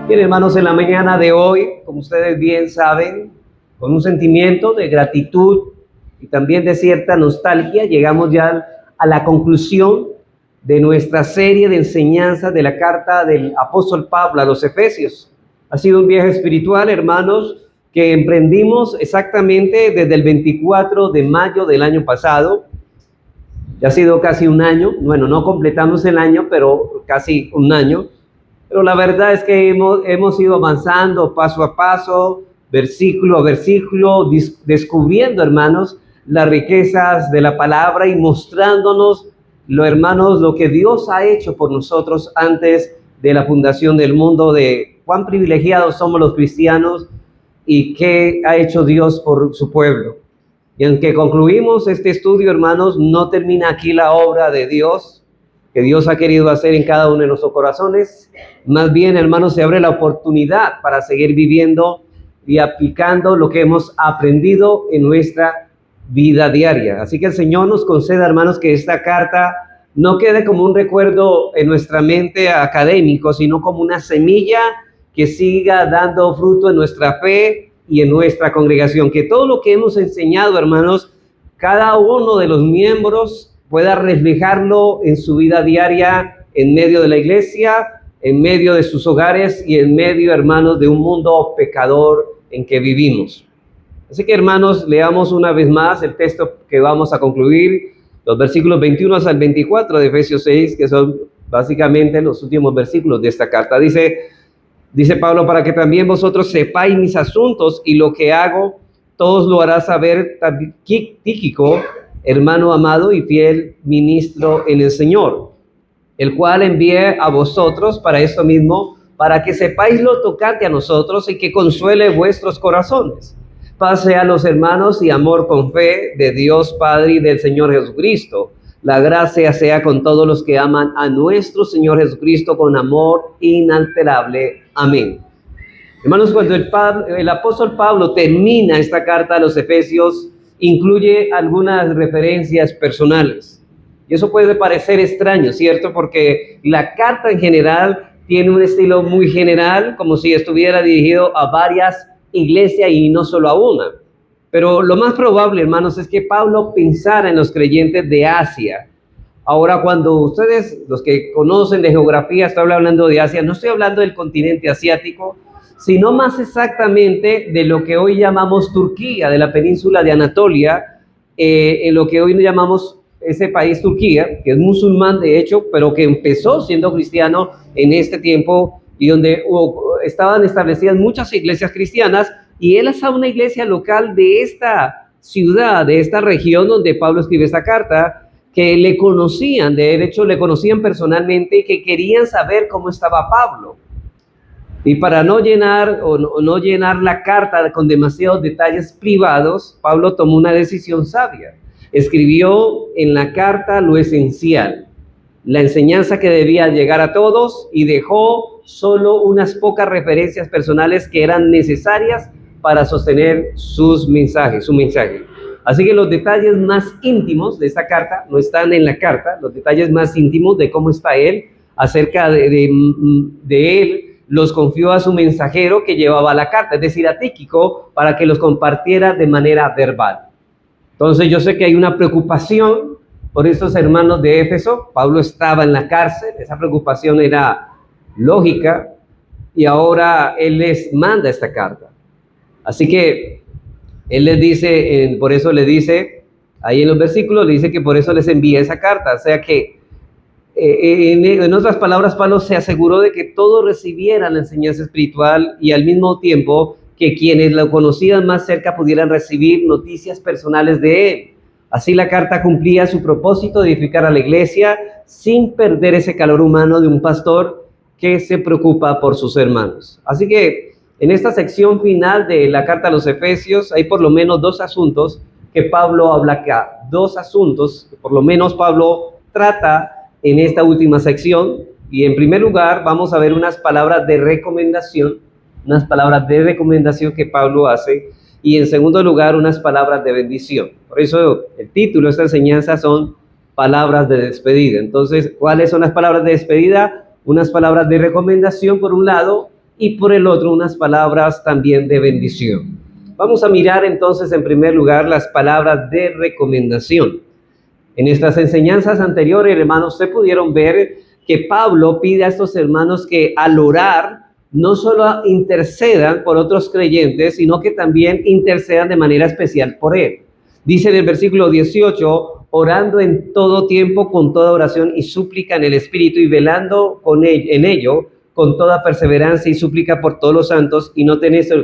Bien, hermanos, en la mañana de hoy, como ustedes bien saben, con un sentimiento de gratitud y también de cierta nostalgia, llegamos ya a la conclusión de nuestra serie de enseñanzas de la carta del apóstol Pablo a los Efesios. Ha sido un viaje espiritual, hermanos, que emprendimos exactamente desde el 24 de mayo del año pasado. Ya ha sido casi un año, bueno, no completamos el año, pero casi un año. Pero la verdad es que hemos ido avanzando paso a paso, versículo a versículo, descubriendo, hermanos, las riquezas de la palabra y mostrándonos, hermanos, lo que Dios ha hecho por nosotros antes de la fundación del mundo, de cuán privilegiados somos los cristianos y qué ha hecho Dios por su pueblo. Y aunque concluimos este estudio, hermanos, no termina aquí la obra de Dios que Dios ha querido hacer en cada uno de nuestros corazones. Más bien, hermanos, se abre la oportunidad para seguir viviendo y aplicando lo que hemos aprendido en nuestra vida diaria. Así que el Señor nos conceda, hermanos, que esta carta no quede como un recuerdo en nuestra mente académico, sino como una semilla que siga dando fruto en nuestra fe y en nuestra congregación. Que todo lo que hemos enseñado, hermanos, cada uno de los miembros pueda reflejarlo en su vida diaria, en medio de la iglesia, en medio de sus hogares y en medio, hermanos, de un mundo pecador en que vivimos. Así que, hermanos, leamos una vez más el texto que vamos a concluir, los versículos 21 hasta el 24 de Efesios 6, que son básicamente los últimos versículos de esta carta. Dice Pablo: para que también vosotros sepáis mis asuntos y lo que hago, todos lo hará saber Tíquico, hermano amado y fiel ministro en el Señor, el cual envié a vosotros para esto mismo, para que sepáis lo tocante a nosotros y que consuele vuestros corazones. Paz sea a los hermanos y amor con fe de Dios Padre y del Señor Jesucristo. La gracia sea con todos los que aman a nuestro Señor Jesucristo con amor inalterable. Amén. Hermanos, cuando el apóstol Pablo termina esta carta a los Efesios, incluye algunas referencias personales. Y eso puede parecer extraño, ¿cierto? Porque la carta en general tiene un estilo muy general, como si estuviera dirigido a varias iglesias y no solo a una. Pero lo más probable, hermanos, es que Pablo pensara en los creyentes de Asia. Ahora, cuando ustedes, los que conocen de geografía, estoy hablando de Asia, no estoy hablando del continente asiático, sino más exactamente de lo que hoy llamamos Turquía, de la península de Anatolia, en lo que hoy llamamos ese país Turquía, que es musulmán de hecho, pero que empezó siendo cristiano en este tiempo y donde estaban establecidas muchas iglesias cristianas, y él es a una iglesia local de esta ciudad, de esta región donde Pablo escribe esta carta, que le conocían, de hecho le conocían personalmente y que querían saber cómo estaba Pablo. Y para no llenar la carta con demasiados detalles privados, Pablo tomó una decisión sabia. Escribió en la carta lo esencial, la enseñanza que debía llegar a todos, y dejó solo unas pocas referencias personales que eran necesarias para sostener su mensaje. Así que los detalles más íntimos de esta carta no están en la carta, los detalles más íntimos de cómo está él, acerca de él, los confió a su mensajero que llevaba la carta, es decir, a Tíquico, para que los compartiera de manera verbal. Entonces yo sé que hay una preocupación por estos hermanos de Éfeso. Pablo estaba en la cárcel, esa preocupación era lógica, y ahora él les manda esta carta. Así que él les dice, por eso le dice, ahí en los versículos, le dice que por eso les envía esa carta. O sea que, en otras palabras, Pablo se aseguró de que todos recibieran la enseñanza espiritual y al mismo tiempo que quienes lo conocían más cerca pudieran recibir noticias personales de él. Así la carta cumplía su propósito de edificar a la iglesia sin perder ese calor humano de un pastor que se preocupa por sus hermanos. Así que en esta sección final de la carta a los Efesios hay por lo menos dos asuntos que Pablo habla acá. Dos asuntos que por lo menos Pablo trata en esta última sección. Y en primer lugar vamos a ver unas palabras de recomendación que Pablo hace, y en segundo lugar unas palabras de bendición. Por eso el título de esta enseñanza son palabras de despedida. Entonces, ¿cuáles son las palabras de despedida? Unas palabras de recomendación por un lado y por el otro unas palabras también de bendición. Vamos a mirar entonces en primer lugar las palabras de recomendación. En estas enseñanzas anteriores, hermanos, ustedes pudieron ver que Pablo pide a estos hermanos que al orar no solo intercedan por otros creyentes, sino que también intercedan de manera especial por él. Dice en el versículo 18, orando en todo tiempo con toda oración y súplica en el Espíritu y velando en ello con toda perseverancia y súplica por todos los santos. Y noten eso,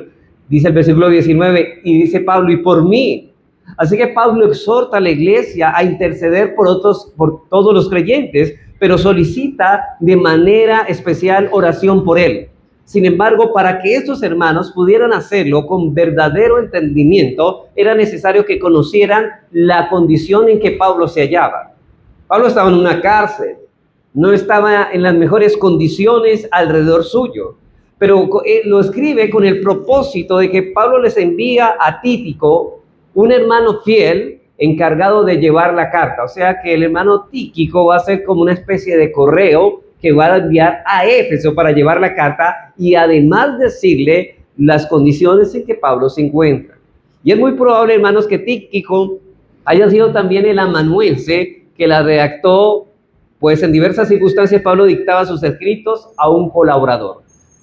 dice el versículo 19, y dice Pablo, y por mí. Así que Pablo exhorta a la iglesia a interceder por todos los creyentes, pero solicita de manera especial oración por él. Sin embargo, para que estos hermanos pudieran hacerlo con verdadero entendimiento, era necesario que conocieran la condición en que Pablo se hallaba. Pablo estaba en una cárcel, no estaba en las mejores condiciones alrededor suyo, pero lo escribe con el propósito de que Pablo les envía a Tíquico, un hermano fiel, encargado de llevar la carta. O sea que el hermano Tíquico va a ser como una especie de correo que va a enviar a Éfeso para llevar la carta y además decirle las condiciones en que Pablo se encuentra. Y es muy probable, hermanos, que Tíquico haya sido también el amanuense que la redactó, pues en diversas circunstancias Pablo dictaba sus escritos a un colaborador.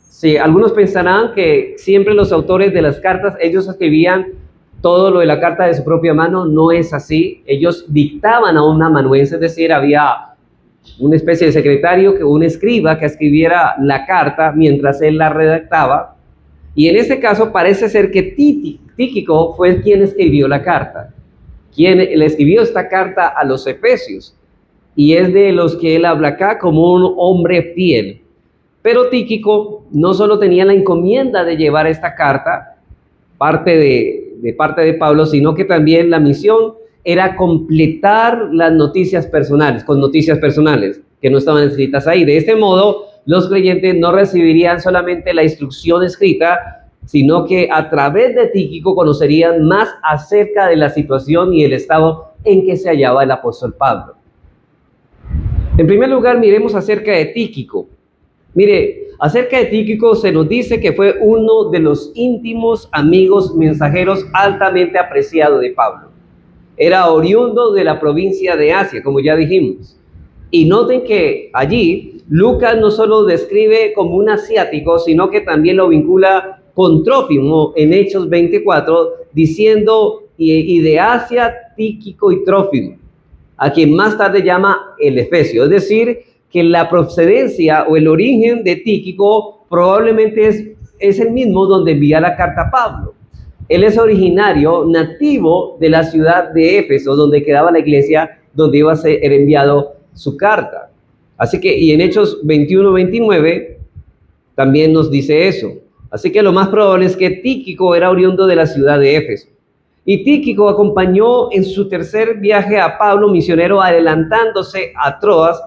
Sí, algunos pensarán que siempre los autores de las cartas, ellos escribían todo lo de la carta de su propia mano. No es así. Ellos dictaban a un amanuense, es decir, había una especie de secretario, un escriba que escribiera la carta mientras él la redactaba. Y en este caso parece ser que Tíquico fue quien escribió la carta, quien le escribió esta carta a los Efesios. Y es de los que él habla acá como un hombre fiel. Pero Tíquico no solo tenía la encomienda de llevar esta carta, parte de Pablo, sino que también la misión era completar las noticias personales, con noticias personales que no estaban escritas ahí. De este modo, los creyentes no recibirían solamente la instrucción escrita, sino que a través de Tíquico conocerían más acerca de la situación y el estado en que se hallaba el apóstol Pablo. En primer lugar, miremos acerca de Tíquico. Mire, acerca de Tíquico se nos dice que fue uno de los íntimos amigos mensajeros altamente apreciado de Pablo. Era oriundo de la provincia de Asia, como ya dijimos. Y noten que allí Lucas no solo describe como un asiático, sino que también lo vincula con Trófimo en Hechos 24, diciendo, y de Asia, Tíquico y Trófimo, a quien más tarde llama el Efesio. Es decir, que la procedencia o el origen de Tíquico probablemente es el mismo donde envía la carta a Pablo. Él es originario, nativo de la ciudad de Éfeso, donde quedaba la iglesia, donde iba a ser enviado su carta. Así que, y en Hechos 21-29 también nos dice eso. Así que lo más probable es que Tíquico era oriundo de la ciudad de Éfeso. Y Tíquico acompañó en su tercer viaje a Pablo, misionero, adelantándose a Troas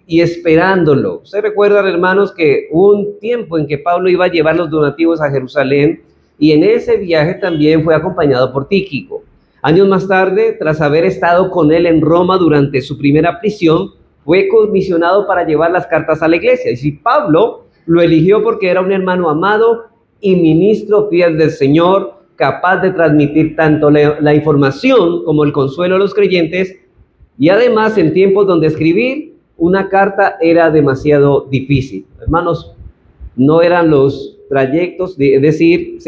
y esperándolo. Ustedes recuerdan, hermanos, que hubo un tiempo en que Pablo iba a llevar los donativos a Jerusalén, y en ese viaje también fue acompañado por Tíquico. Años más tarde, tras haber estado con él en Roma durante su primera prisión, fue comisionado para llevar las cartas a la iglesia. Y si Pablo lo eligió porque era un hermano amado y ministro fiel del Señor, capaz de transmitir tanto la información como el consuelo a los creyentes, y además en tiempos donde escribir una carta era demasiado difícil. Hermanos, no eran los trayectos, es decir,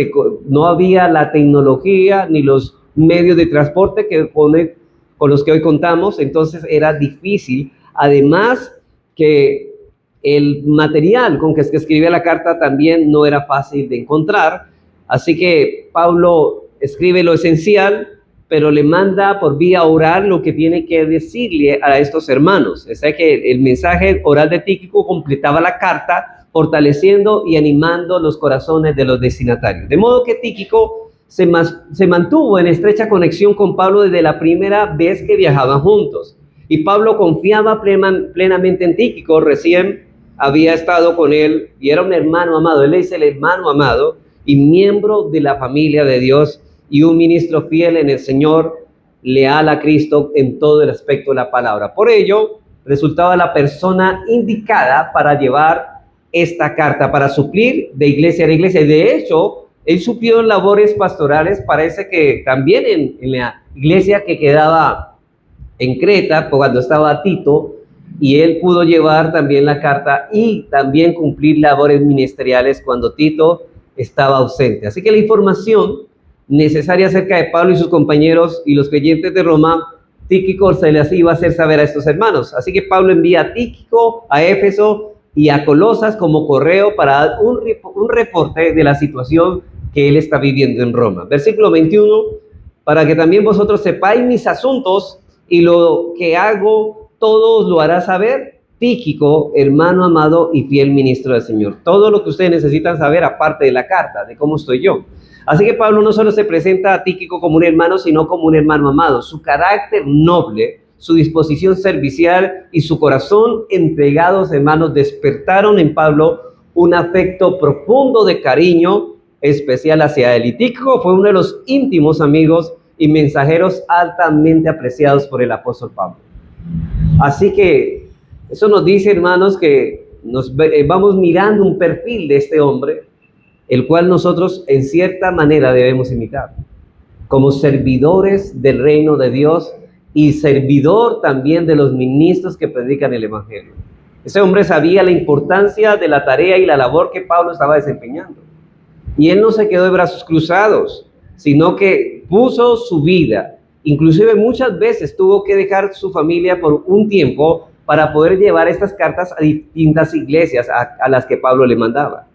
no había la tecnología ni los medios de transporte con los que hoy contamos, entonces era difícil. Además que el material con que se escribía la carta también no era fácil de encontrar, así que Pablo escribe lo esencial, pero le manda por vía oral lo que tiene que decirle a estos hermanos. O sea que el mensaje oral de Tíquico completaba la carta, fortaleciendo y animando los corazones de los destinatarios. De modo que Tíquico se mantuvo en estrecha conexión con Pablo desde la primera vez que viajaban juntos. Y Pablo confiaba plenamente en Tíquico, recién había estado con él y era un hermano amado. Él le dice el hermano amado y miembro de la familia de Dios y un ministro fiel en el Señor, leal a Cristo en todo el aspecto de la palabra. Por ello, resultaba la persona indicada para llevar esta carta para suplir de iglesia a iglesia. De hecho, él suplió labores pastorales, parece que también en la iglesia que quedaba en Creta, cuando estaba Tito, y él pudo llevar también la carta y también cumplir labores ministeriales cuando Tito estaba ausente. Así que la información necesaria acerca de Pablo y sus compañeros y los creyentes de Roma, Tíquico se les iba a hacer saber a estos hermanos. Así que Pablo envía a Tíquico a Éfeso y a Colosas como correo para dar un reporte de la situación que él está viviendo en Roma. Versículo 21, para que también vosotros sepáis mis asuntos y lo que hago, todo os lo hará saber Tíquico, hermano amado y fiel ministro del Señor. Todo lo que ustedes necesitan saber aparte de la carta, de cómo estoy yo. Así que Pablo no solo se presenta a Tíquico como un hermano, sino como un hermano amado. Su carácter noble, su disposición servicial y su corazón entregados, hermanos, despertaron en Pablo un afecto profundo de cariño especial hacia él. Y Tíquico fue uno de los íntimos amigos y mensajeros altamente apreciados por el apóstol Pablo. Así que eso nos dice, hermanos, que vamos mirando un perfil de este hombre, el cual nosotros en cierta manera debemos imitar, como servidores del reino de Dios y servidor también de los ministros que predican el evangelio. Ese hombre sabía la importancia de la tarea y la labor que Pablo estaba desempeñando. Y él no se quedó de brazos cruzados, sino que puso su vida. Inclusive muchas veces tuvo que dejar su familia por un tiempo para poder llevar estas cartas a distintas iglesias a las que Pablo le mandaba.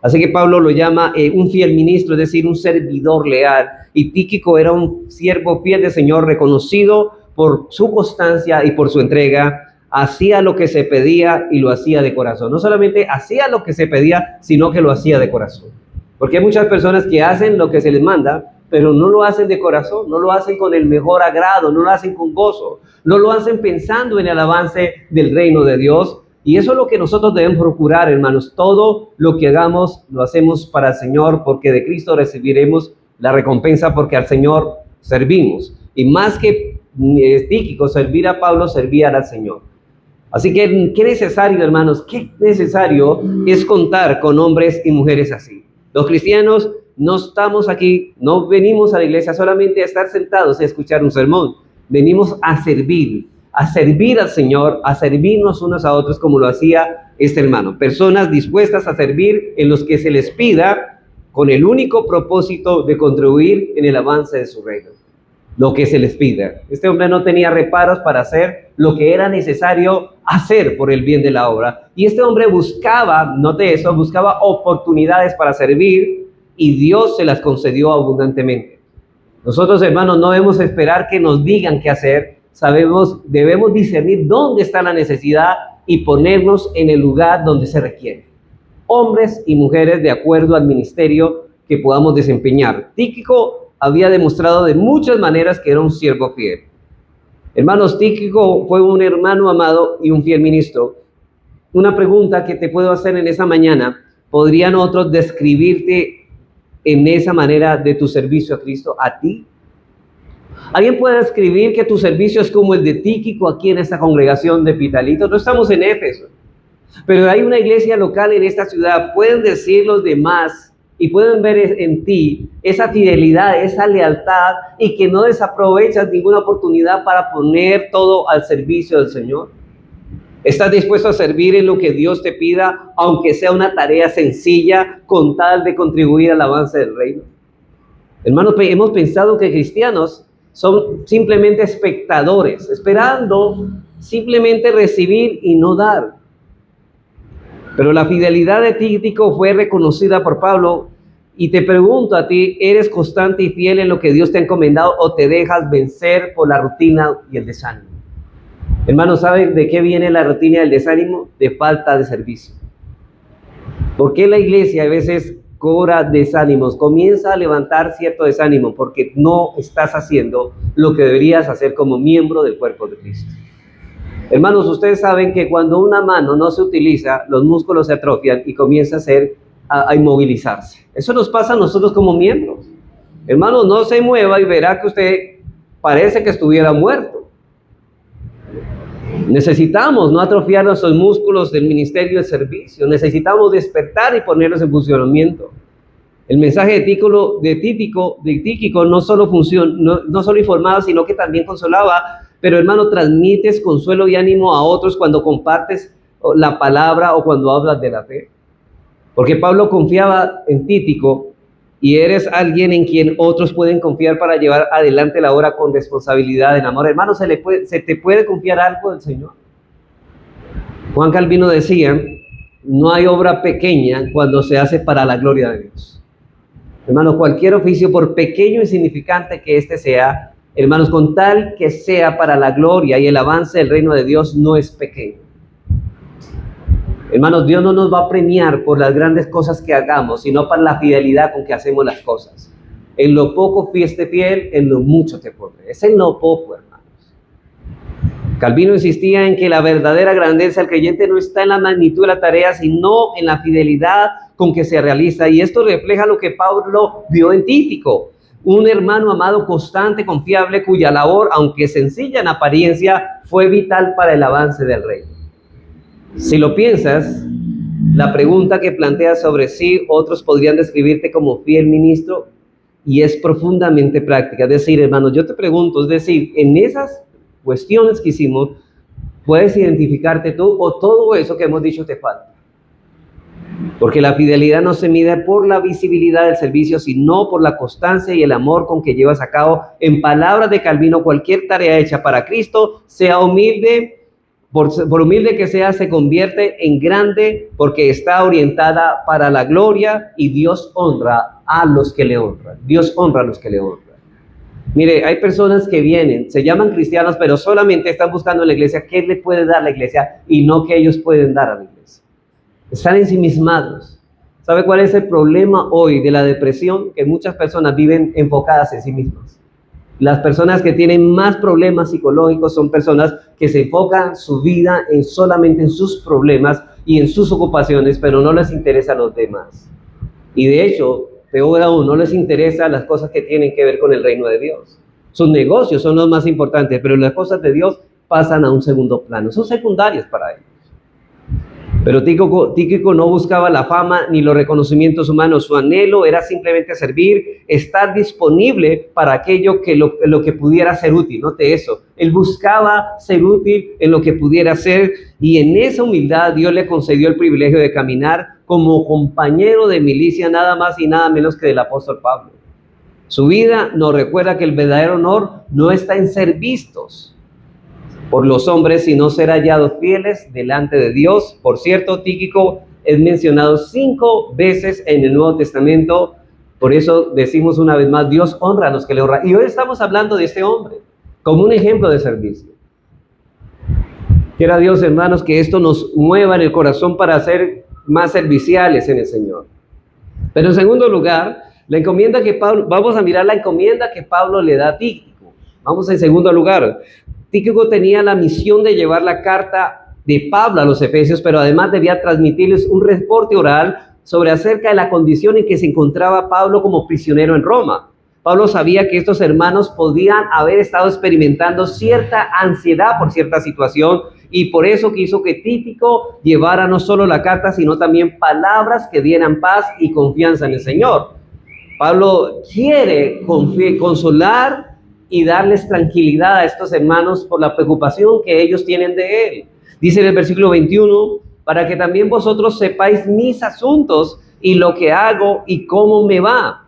Así que Pablo lo llama un fiel ministro, es decir, un servidor leal. Y Tíquico era un siervo fiel del Señor, reconocido por su constancia y por su entrega. Hacía lo que se pedía y lo hacía de corazón. No solamente hacía lo que se pedía, sino que lo hacía de corazón. Porque hay muchas personas que hacen lo que se les manda, pero no lo hacen de corazón, no lo hacen con el mejor agrado, no lo hacen con gozo, no lo hacen pensando en el avance del reino de Dios. Y eso es lo que nosotros debemos procurar, hermanos. Todo lo que hagamos, lo hacemos para el Señor, porque de Cristo recibiremos la recompensa, porque al Señor servimos. Y más que Tíquico servir a Pablo, servir al Señor. Así que, qué necesario, hermanos, qué necesario es contar con hombres y mujeres así. Los cristianos no estamos aquí, no venimos a la iglesia solamente a estar sentados y a escuchar un sermón. Venimos a servir al Señor, a servirnos unos a otros como lo hacía este hermano. Personas dispuestas a servir en los que se les pida con el único propósito de contribuir en el avance de su reino. Lo que se les pida. Este hombre no tenía reparos para hacer lo que era necesario hacer por el bien de la obra. Y este hombre buscaba, note eso, buscaba oportunidades para servir y Dios se las concedió abundantemente. Nosotros, hermanos, no debemos esperar que nos digan qué hacer. Debemos discernir dónde está la necesidad y ponernos en el lugar donde se requiere. Hombres y mujeres de acuerdo al ministerio que podamos desempeñar. Tíquico había demostrado de muchas maneras que era un siervo fiel. Hermanos, Tíquico fue un hermano amado y un fiel ministro. Una pregunta que te puedo hacer en esa mañana: ¿podrían otros describirte en esa manera de tu servicio a Cristo a ti? ¿Alguien puede describir que tu servicio es como el de Tíquico aquí en esta congregación de Pitalito? No estamos en Éfeso, pero hay una iglesia local en esta ciudad. Pueden decir los demás y pueden ver en ti esa fidelidad, esa lealtad, y que no desaprovechas ninguna oportunidad para poner todo al servicio del Señor. ¿Estás dispuesto a servir en lo que Dios te pida, aunque sea una tarea sencilla, con tal de contribuir al avance del reino? Hermanos, hemos pensado que cristianos son simplemente espectadores, esperando simplemente recibir y no dar. Pero la fidelidad de Tíquico fue reconocida por Pablo. Y te pregunto a ti, ¿eres constante y fiel en lo que Dios te ha encomendado o te dejas vencer por la rutina y el desánimo? Hermanos, ¿saben de qué viene la rutina y el desánimo? De falta de servicio. ¿Por qué la iglesia a veces cobra desánimos? Comienza a levantar cierto desánimo porque no estás haciendo lo que deberías hacer como miembro del cuerpo de Cristo. Hermanos, ustedes saben que cuando una mano no se utiliza, los músculos se atrofian y comienza a inmovilizarse. Eso nos pasa a nosotros como miembros. Hermanos, no se mueva y verá que usted parece que estuviera muerto. Necesitamos no atrofiar nuestros músculos del ministerio de servicio. Necesitamos despertar y ponerlos en funcionamiento. El mensaje de Tíquico no solo informaba, sino que también consolaba. Pero hermano, transmites consuelo y ánimo a otros cuando compartes la palabra o cuando hablas de la fe. Porque Pablo confiaba en Tíquico y eres alguien en quien otros pueden confiar para llevar adelante la obra con responsabilidad, en amor. Hermano, se te puede confiar algo del Señor. Juan Calvino decía, no hay obra pequeña cuando se hace para la gloria de Dios. Hermanos, cualquier oficio, por pequeño e insignificante que éste sea, hermanos, con tal que sea para la gloria y el avance del reino de Dios, no es pequeño. Hermanos, Dios no nos va a premiar por las grandes cosas que hagamos, sino para la fidelidad con que hacemos las cosas. En lo poco fuiste fiel, en lo mucho te pondré. Es en lo poco, hermanos. Calvino insistía en que la verdadera grandeza del creyente no está en la magnitud de la tarea, sino en la fidelidad con que se realiza. Y esto refleja lo que Pablo vio en Tíquico. Un hermano amado, constante, confiable, cuya labor, aunque sencilla en apariencia, fue vital para el avance del reino. Si lo piensas, la pregunta que planteas sobre si otros podrían describirte como fiel ministro, y es profundamente práctica. Es decir, hermanos, yo te pregunto, es decir, en esas cuestiones que hicimos, ¿puedes identificarte tú o todo eso que hemos dicho te falta? Porque la fidelidad no se mide por la visibilidad del servicio, sino por la constancia y el amor con que llevas a cabo. En palabras de Calvino, cualquier tarea hecha para Cristo, sea humilde, por humilde que sea, se convierte en grande porque está orientada para la gloria, y Dios honra a los que le honran. Dios honra a los que le honran. Mire, hay personas que vienen, se llaman cristianos, pero solamente están buscando en la iglesia qué le puede dar la iglesia y no qué ellos pueden dar a la iglesia. Están ensimismados. ¿Sabe cuál es el problema hoy de la depresión? Que muchas personas viven enfocadas en sí mismas. Las personas que tienen más problemas psicológicos son personas que se enfocan su vida solamente en sus problemas y en sus ocupaciones, pero no les interesa a los demás. Y de hecho, peor aún, no les interesan las cosas que tienen que ver con el reino de Dios. Sus negocios son los más importantes, pero las cosas de Dios pasan a un segundo plano, son secundarias para ellos. Pero Tíquico no buscaba la fama ni los reconocimientos humanos. Su anhelo era simplemente servir, estar disponible para aquello que lo que pudiera ser útil. Note eso. Él buscaba ser útil en lo que pudiera ser, y en esa humildad Dios le concedió el privilegio de caminar como compañero de milicia, nada más y nada menos que del apóstol Pablo. Su vida nos recuerda que el verdadero honor no está en ser vistos por los hombres, sino ser hallados fieles delante de Dios. Por cierto, Tíquico es mencionado 5 veces en el Nuevo Testamento. Por eso decimos una vez más, Dios honra a los que le honran. Y hoy estamos hablando de este hombre como un ejemplo de servicio. Quiera Dios, hermanos, que esto nos mueva en el corazón para ser más serviciales en el Señor. Pero en segundo lugar, vamos a mirar la encomienda que Pablo le da a Tíquico. Vamos en segundo lugar. Tíquico tenía la misión de llevar la carta de Pablo a los Efesios, pero además debía transmitirles un reporte oral acerca de la condición en que se encontraba Pablo como prisionero en Roma. Pablo sabía que estos hermanos podían haber estado experimentando cierta ansiedad por cierta situación, y por eso quiso que Tíquico llevara no solo la carta, sino también palabras que dieran paz y confianza en el Señor. Pablo quiere consolar y darles tranquilidad a estos hermanos por la preocupación que ellos tienen de él. Dice en el versículo 21, para que también vosotros sepáis mis asuntos y lo que hago y cómo me va.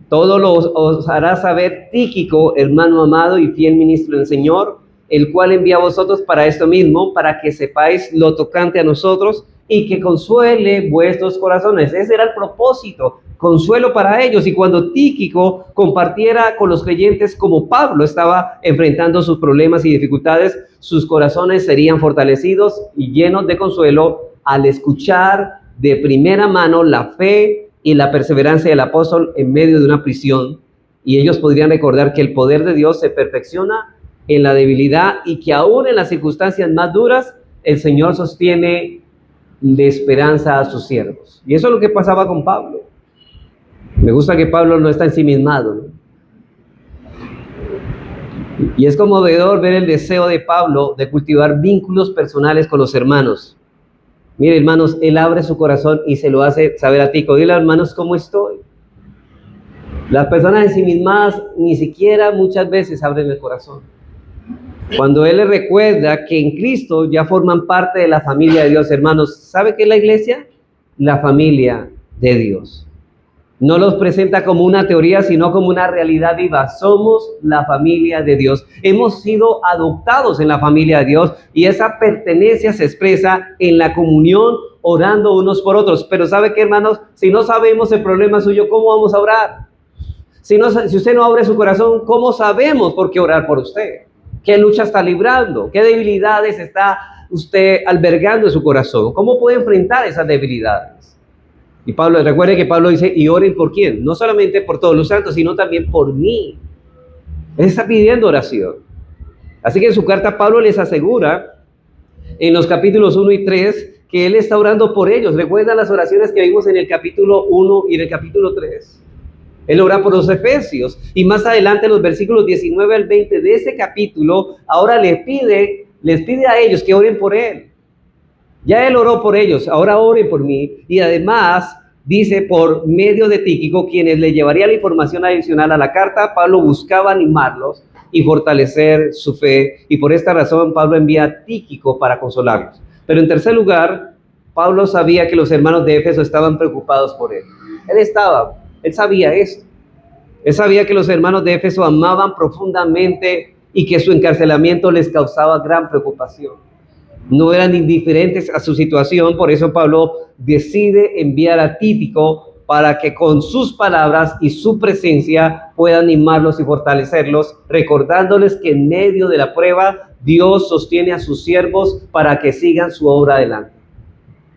Todo os hará saber Tíquico, hermano amado y fiel ministro del Señor, el cual envía a vosotros para esto mismo, para que sepáis lo tocante a nosotros y que consuele vuestros corazones. Ese era el propósito, consuelo para ellos. Y cuando Tíquico compartiera con los creyentes como Pablo estaba enfrentando sus problemas y dificultades, sus corazones serían fortalecidos y llenos de consuelo al escuchar de primera mano la fe y la perseverancia del apóstol en medio de una prisión. Y ellos podrían recordar que el poder de Dios se perfecciona en la debilidad, y que aún en las circunstancias más duras, el Señor sostiene de esperanza a sus siervos. Y eso es lo que pasaba con Pablo. Me gusta que Pablo no está ensimismado, ¿no? Y es conmovedor ver el deseo de Pablo de cultivar vínculos personales con los hermanos. Mire, hermanos, él abre su corazón y se lo hace saber a Tico. Dile, hermanos, ¿cómo estoy? Las personas en sí mismas ni siquiera muchas veces abren el corazón. Cuando él les recuerda que en Cristo ya forman parte de la familia de Dios, hermanos, ¿sabe qué es la iglesia? La familia de Dios. No los presenta como una teoría, sino como una realidad viva. Somos la familia de Dios. Hemos sido adoptados en la familia de Dios y esa pertenencia se expresa en la comunión, orando unos por otros. Pero ¿sabe qué, hermanos? Si no sabemos el problema suyo, ¿cómo vamos a orar? Si usted no abre su corazón, ¿cómo sabemos por qué orar por usted? ¿Qué lucha está librando? ¿Qué debilidades está usted albergando en su corazón? ¿Cómo puede enfrentar esas debilidades? Y Pablo, recuerde que Pablo dice, ¿y oren por quién? No solamente por todos los santos, sino también por mí. Él está pidiendo oración. Así que en su carta Pablo les asegura, en los capítulos 1 y 3, que él está orando por ellos. ¿Recuerdan las oraciones que vimos en el capítulo 1 y en el capítulo 3? Él ora por los efesios. Y más adelante, en los versículos 19 al 20 de ese capítulo, ahora les pide a ellos que oren por él. Ya él oró por ellos, ahora oren por mí. Y además dice, por medio de Tíquico, quienes le llevaría la información adicional a la carta, Pablo buscaba animarlos y fortalecer su fe. Y por esta razón Pablo envía a Tíquico para consolarlos. Pero en tercer lugar, Pablo sabía que los hermanos de Éfeso estaban preocupados por él. Él sabía esto. Él sabía que los hermanos de Éfeso amaban profundamente y que su encarcelamiento les causaba gran preocupación. No eran indiferentes a su situación, por eso Pablo decide enviar a Tíquico para que con sus palabras y su presencia pueda animarlos y fortalecerlos, recordándoles que en medio de la prueba Dios sostiene a sus siervos para que sigan su obra adelante.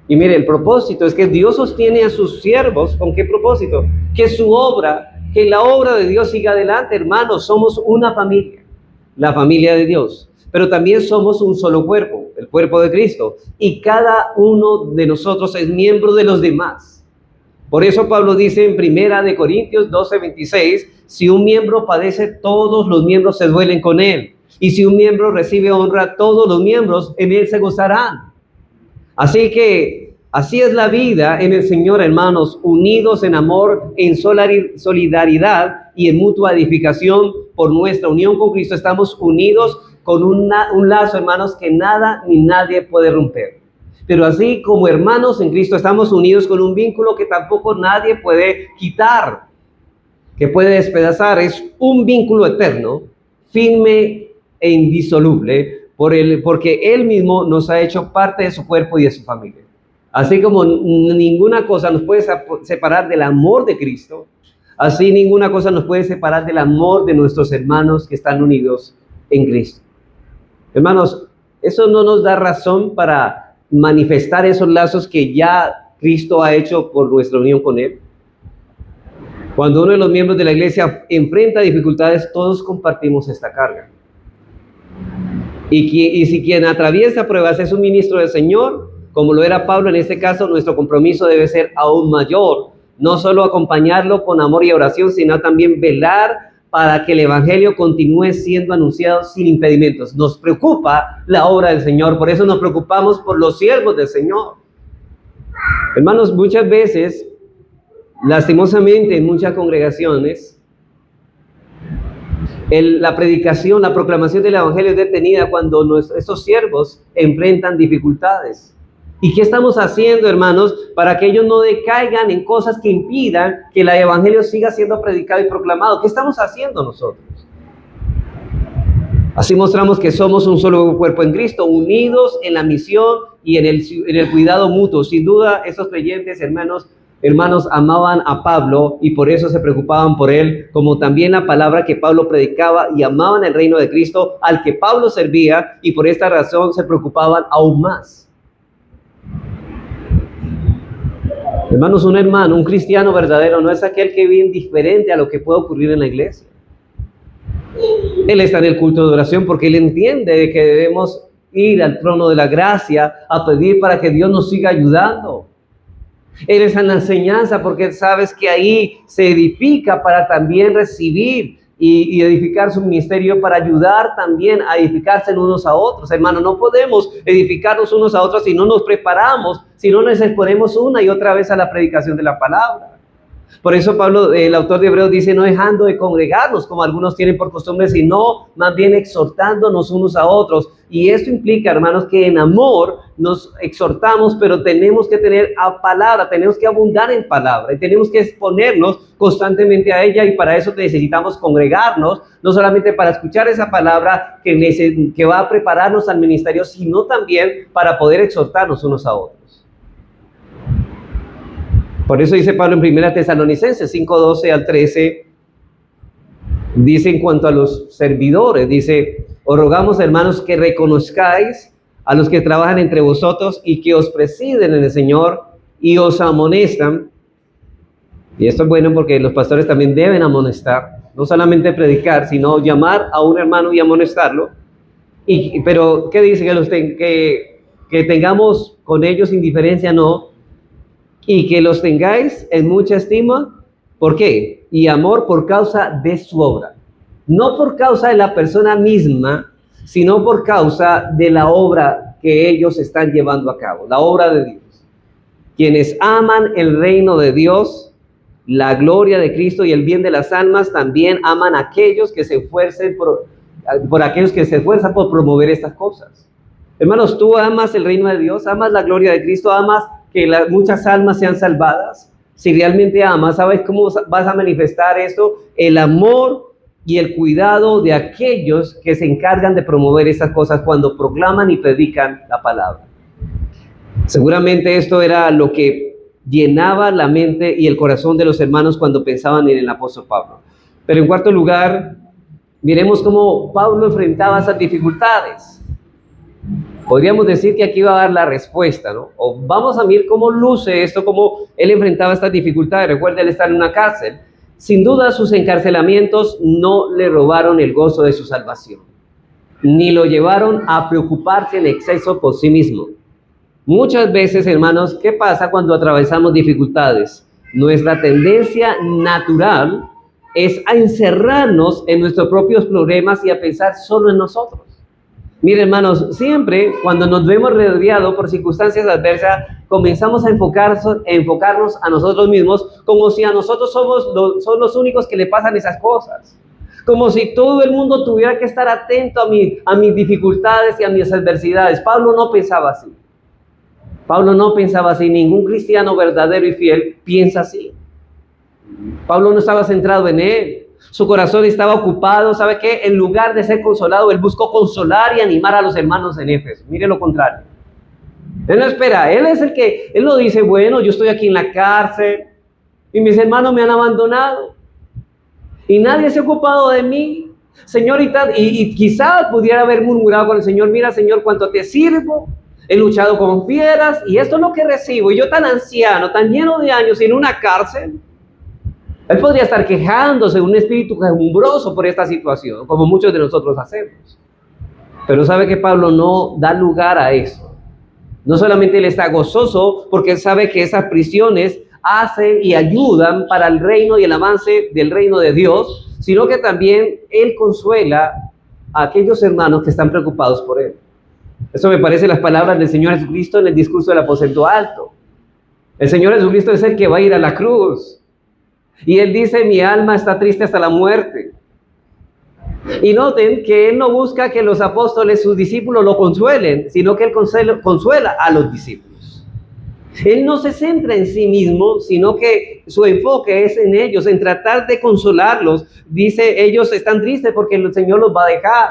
Y mire, el propósito es que Dios sostiene a sus siervos. ¿Con qué propósito? Que la obra de Dios siga adelante, hermanos. Somos una familia, la familia de Dios. Pero también somos un solo cuerpo, el cuerpo de Cristo. Y cada uno de nosotros es miembro de los demás. Por eso Pablo dice en 1 Corintios 12:26, si un miembro padece, todos los miembros se duelen con él. Y si un miembro recibe honra, todos los miembros en él se gozarán. Así que así es la vida en el Señor, hermanos, unidos en amor, en solidaridad y en mutua edificación por nuestra unión con Cristo. Estamos unidos con un lazo, hermanos, que nada ni nadie puede romper. Pero así como hermanos en Cristo estamos unidos con un vínculo que tampoco nadie puede quitar, que puede despedazar. Es un vínculo eterno, firme e indisoluble, porque Él mismo nos ha hecho parte de su cuerpo y de su familia. Así como ninguna cosa nos puede separar del amor de Cristo, así ninguna cosa nos puede separar del amor de nuestros hermanos que están unidos en Cristo. Hermanos, eso no nos da razón para manifestar esos lazos que ya Cristo ha hecho por nuestra unión con Él. Cuando uno de los miembros de la iglesia enfrenta dificultades, todos compartimos esta carga. Y si quien atraviesa pruebas es un ministro del Señor, como lo era Pablo en este caso, nuestro compromiso debe ser aún mayor. No solo acompañarlo con amor y oración, sino también velar para que el evangelio continúe siendo anunciado sin impedimentos. Nos preocupa la obra del Señor, por eso nos preocupamos por los siervos del Señor. Hermanos, muchas veces, lastimosamente en muchas congregaciones, la predicación, la proclamación del evangelio es detenida cuando estos siervos enfrentan dificultades. ¿Y qué estamos haciendo, hermanos, para que ellos no decaigan en cosas que impidan que el evangelio siga siendo predicado y proclamado? ¿Qué estamos haciendo nosotros? Así mostramos que somos un solo cuerpo en Cristo, unidos en la misión y en el cuidado mutuo. Sin duda, esos creyentes, hermanos, amaban a Pablo y por eso se preocupaban por él, como también la palabra que Pablo predicaba, y amaban el reino de Cristo al que Pablo servía, y por esta razón se preocupaban aún más. Hermanos, un cristiano verdadero no es aquel que vive indiferente a lo que puede ocurrir en la iglesia. Él está en el culto de oración porque él entiende que debemos ir al trono de la gracia a pedir para que Dios nos siga ayudando. Él está en la enseñanza porque sabes que ahí se edifica para también recibir y edificar su ministerio para ayudar también a edificarse unos a otros. Hermano, no podemos edificarnos unos a otros si no nos preparamos, si no nos exponemos una y otra vez a la predicación de la palabra. Por eso Pablo, el autor de Hebreos, dice: no dejando de congregarnos como algunos tienen por costumbre, sino más bien exhortándonos unos a otros. Y esto implica, hermanos, que en amor nos exhortamos, pero tenemos que tener a palabra, tenemos que abundar en palabra y tenemos que exponernos constantemente a ella, y para eso necesitamos congregarnos, no solamente para escuchar esa palabra que va a prepararnos al ministerio, sino también para poder exhortarnos unos a otros. Por eso dice Pablo en 1 Tesalonicenses 5:12 al 13, dice en cuanto a los servidores, dice: os rogamos, hermanos, que reconozcáis a los que trabajan entre vosotros y que os presiden en el Señor y os amonestan. Y esto es bueno porque los pastores también deben amonestar, no solamente predicar, sino llamar a un hermano y amonestarlo. Pero, ¿qué dice? Que tengamos con ellos indiferencia, no, y que los tengáis en mucha estima. ¿Por qué? Y amor por causa de su obra. No por causa de la persona misma, sino por causa de la obra que ellos están llevando a cabo, la obra de Dios. Quienes aman el reino de Dios, la gloria de Cristo y el bien de las almas, también aman a aquellos que se esfuercen por aquellos que se esfuerzan por promover estas cosas. Hermanos, tú amas el reino de Dios, amas la gloria de Cristo, amas que muchas almas sean salvadas. Si realmente amas, ¿sabes cómo vas a manifestar esto? El amor y el cuidado de aquellos que se encargan de promover estas cosas cuando proclaman y predican la palabra. Seguramente esto era lo que llenaba la mente y el corazón de los hermanos cuando pensaban en el apóstol Pablo. Pero en cuarto lugar, miremos cómo Pablo enfrentaba esas dificultades. Podríamos decir que aquí va a dar la respuesta, ¿no? O vamos a ver cómo luce esto, cómo él enfrentaba estas dificultades. Recuerda, él está en una cárcel. Sin duda, sus encarcelamientos no le robaron el gozo de su salvación, ni lo llevaron a preocuparse en exceso por sí mismo. Muchas veces, hermanos, ¿qué pasa cuando atravesamos dificultades? Nuestra tendencia natural es a encerrarnos en nuestros propios problemas y a pensar solo en nosotros. Mire, hermanos, siempre cuando nos vemos rodeados por circunstancias adversas, comenzamos a enfocarnos a nosotros mismos, como si a nosotros son los únicos que le pasan esas cosas. Como si todo el mundo tuviera que estar atento a mis dificultades y a mis adversidades. Pablo no pensaba así. Pablo no pensaba así. Ningún cristiano verdadero y fiel piensa así. Pablo no estaba centrado en él. Su corazón estaba ocupado, ¿sabe qué? En lugar de ser consolado, él buscó consolar y animar a los hermanos en Éfeso. Mire lo contrario. Él no espera, él no dice: bueno, yo estoy aquí en la cárcel y mis hermanos me han abandonado y nadie se ha ocupado de mí, Señor, y quizás pudiera haber murmurado con el Señor: mira, Señor, cuánto te sirvo, he luchado con fieras y esto es lo que recibo, y yo tan anciano, tan lleno de años, en una cárcel. Él podría estar quejándose, un espíritu quejumbroso por esta situación, como muchos de nosotros hacemos. Pero sabe que Pablo no da lugar a eso. No solamente él está gozoso porque él sabe que esas prisiones hacen y ayudan para el reino y el avance del reino de Dios, sino que también él consuela a aquellos hermanos que están preocupados por él. Eso me parece las palabras del Señor Jesucristo en el discurso del aposento alto. El Señor Jesucristo es el que va a ir a la cruz. Y él dice: mi alma está triste hasta la muerte. Y noten que él no busca que los apóstoles, sus discípulos, lo consuelen, sino que él consuela a los discípulos. Él no se centra en sí mismo, sino que su enfoque es en ellos, en tratar de consolarlos. Dice: ellos están tristes porque el Señor los va a dejar,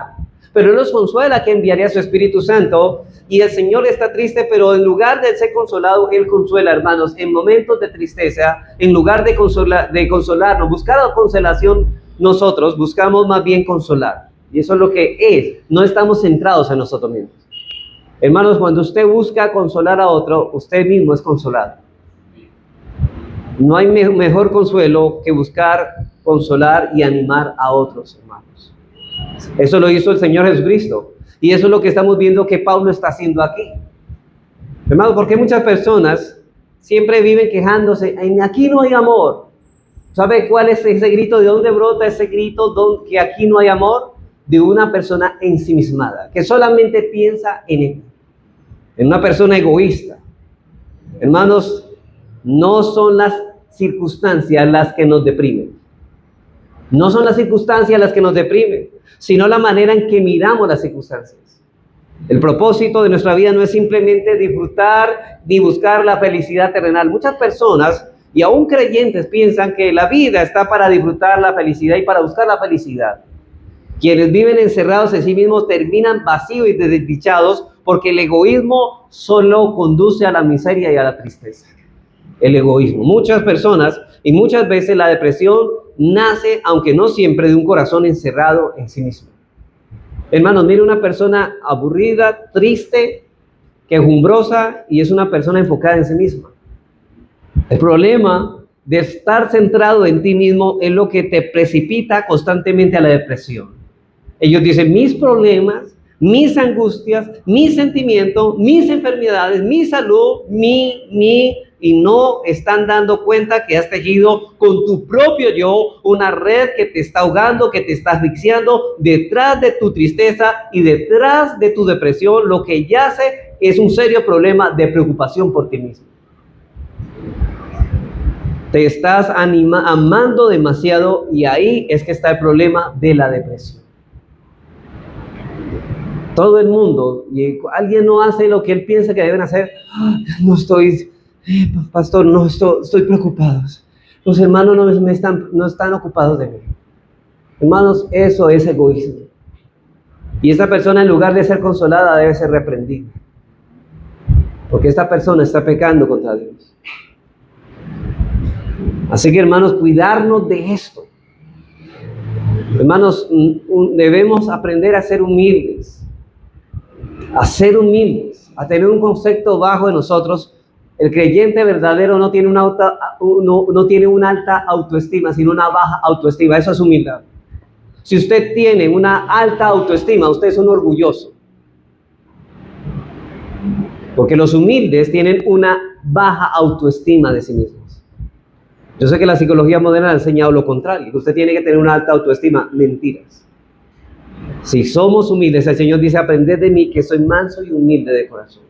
pero él los consuela que enviaría a su Espíritu Santo. Y el Señor está triste, pero en lugar de ser consolado, él consuela, hermanos, en momentos de tristeza. En lugar de consolarnos, buscar la consolación, nosotros buscamos más bien consolar. Y eso es lo que es. No estamos centrados en nosotros mismos. Hermanos, cuando usted busca consolar a otro, usted mismo es consolado. No hay mejor consuelo que buscar consolar y animar a otros hermanos. Eso lo hizo el Señor Jesucristo. Y eso es lo que estamos viendo que Pablo está haciendo aquí. Hermanos, porque muchas personas siempre viven quejándose: aquí no hay amor. ¿Sabe cuál es ese grito? ¿De dónde brota ese grito? Que aquí no hay amor. De una persona ensimismada, que solamente piensa en él, en una persona egoísta. Hermanos, no son las circunstancias las que nos deprimen. No son las circunstancias las que nos deprimen, sino la manera en que miramos las circunstancias. El propósito de nuestra vida no es simplemente disfrutar ni buscar la felicidad terrenal. Muchas personas, y aún creyentes, piensan que la vida está para disfrutar la felicidad y para buscar la felicidad. Quienes viven encerrados en sí mismos terminan vacíos y desdichados porque el egoísmo solo conduce a la miseria y a la tristeza. El egoísmo. Muchas personas y muchas veces la depresión nace, aunque no siempre, de un corazón encerrado en sí mismo. Hermanos, mire una persona aburrida, triste, quejumbrosa y es una persona enfocada en sí misma. El problema de estar centrado en ti mismo es lo que te precipita constantemente a la depresión. Ellos dicen, mis problemas, mis angustias, mis sentimientos, mis enfermedades, mi salud, y no están dando cuenta que has tejido con tu propio yo una red que te está ahogando, que te está asfixiando. Detrás de tu tristeza y detrás de tu depresión, lo que yace es un serio problema de preocupación por ti mismo. Te estás amando demasiado y ahí es que está el problema de la depresión. Todo el mundo, y alguien no hace lo que él piensa que deben hacer. No estoy, pastor, no estoy preocupado. Los hermanos no están ocupados de mí. Hermanos, eso es egoísmo. Y esta persona, en lugar de ser consolada, debe ser reprendida. Porque esta persona está pecando contra Dios. Así que, hermanos, cuidarnos de esto. Hermanos, debemos aprender a ser humildes. A tener un concepto bajo de nosotros. El creyente verdadero no tiene una alta autoestima, sino una baja autoestima. Eso es humildad. Si usted tiene una alta autoestima, usted es un orgulloso. Porque los humildes tienen una baja autoestima de sí mismos. Yo sé que la psicología moderna ha enseñado lo contrario, que usted tiene que tener una alta autoestima. Mentiras. Si somos humildes, el Señor dice, aprended de mí que soy manso y humilde de corazón.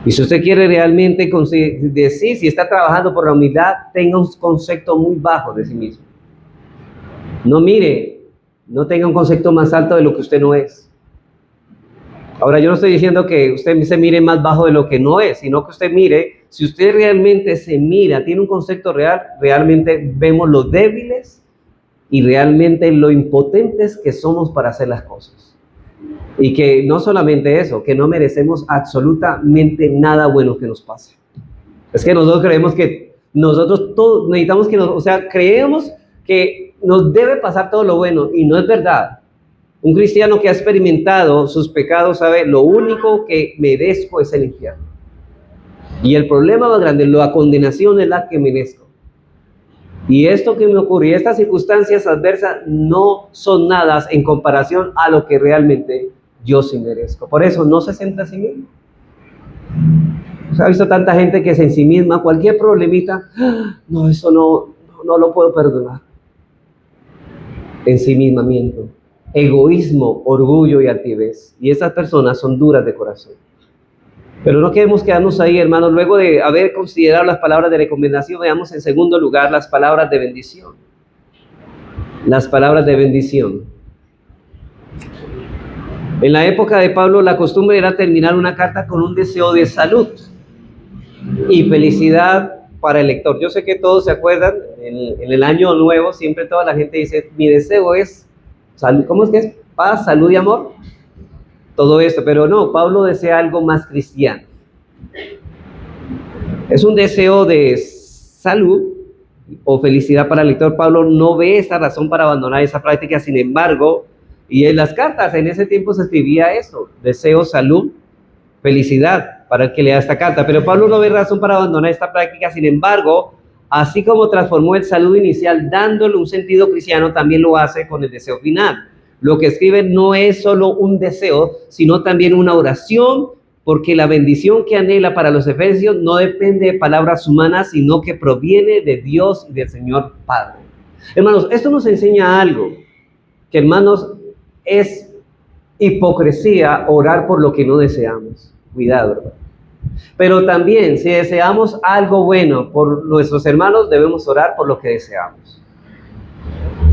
Y si usted quiere realmente decir, si está trabajando por la humildad, tenga un concepto muy bajo de sí mismo. No tenga un concepto más alto de lo que usted no es. Ahora, yo no estoy diciendo que usted se mire más bajo de lo que no es, sino que usted mire, si usted realmente se mira, tiene un concepto real, realmente vemos lo débiles y realmente lo impotentes que somos para hacer las cosas. Y que no solamente eso, que no merecemos absolutamente nada bueno que nos pase. Es que nosotros creemos que nosotros todos necesitamos creemos que nos debe pasar todo lo bueno, y no es verdad. Un cristiano que ha experimentado sus pecados sabe, lo único que merezco es el infierno. Y el problema más grande, la condenación es la que merezco. Y esto que me ocurrió, estas circunstancias adversas no son nada en comparación a lo que realmente yo sí merezco. Por eso no se centra en sí mismo. ¿Se ha visto tanta gente que es en sí misma? Cualquier problemita, no, eso no lo puedo perdonar. Ensimismamiento, egoísmo, orgullo y altivez. Y esas personas son duras de corazón. Pero no queremos quedarnos ahí, hermanos. Luego de haber considerado las palabras de recomendación, veamos en segundo lugar las palabras de bendición. Las palabras de bendición. En la época de Pablo, la costumbre era terminar una carta con un deseo de salud y felicidad para el lector. Yo sé que todos se acuerdan, en el año nuevo, siempre toda la gente dice, mi deseo es salud. ¿Cómo es que es? Paz, salud y amor. Todo esto, pero no, Pablo desea algo más cristiano. Es un deseo de salud o felicidad para el lector. Pablo no ve esa razón para abandonar esa práctica, sin embargo, y en las cartas en ese tiempo se escribía eso, deseo, salud, felicidad para el que lea esta carta, pero Pablo no ve razón para abandonar esta práctica. Sin embargo, así como transformó el saludo inicial dándole un sentido cristiano, también lo hace con el deseo final. Lo que escribe no es solo un deseo, sino también una oración porque la bendición que anhela para los efesios no depende de palabras humanas, sino que proviene de Dios y del Señor Padre. Hermanos, esto nos enseña algo, que hermanos, es hipocresía orar por lo que no deseamos. Cuidado, hermano. Pero también, si deseamos algo bueno por nuestros hermanos, debemos orar por lo que deseamos.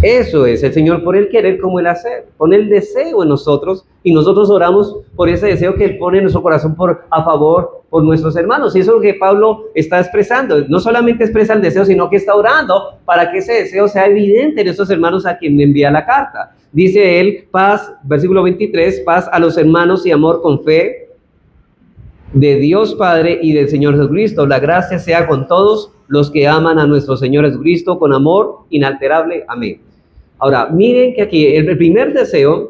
Eso es, el Señor pone el querer como el hacer, pone el deseo en nosotros y nosotros oramos por ese deseo que Él pone en nuestro corazón a favor por nuestros hermanos. Y eso es lo que Pablo está expresando. No solamente expresa el deseo, sino que está orando para que ese deseo sea evidente en esos hermanos a quien le envía la carta. Dice él, paz, versículo 23, paz a los hermanos y amor con fe de Dios Padre y del Señor Jesucristo. La gracia sea con todos los que aman a nuestro Señor Jesucristo con amor inalterable. Amén. Ahora, miren que aquí el primer deseo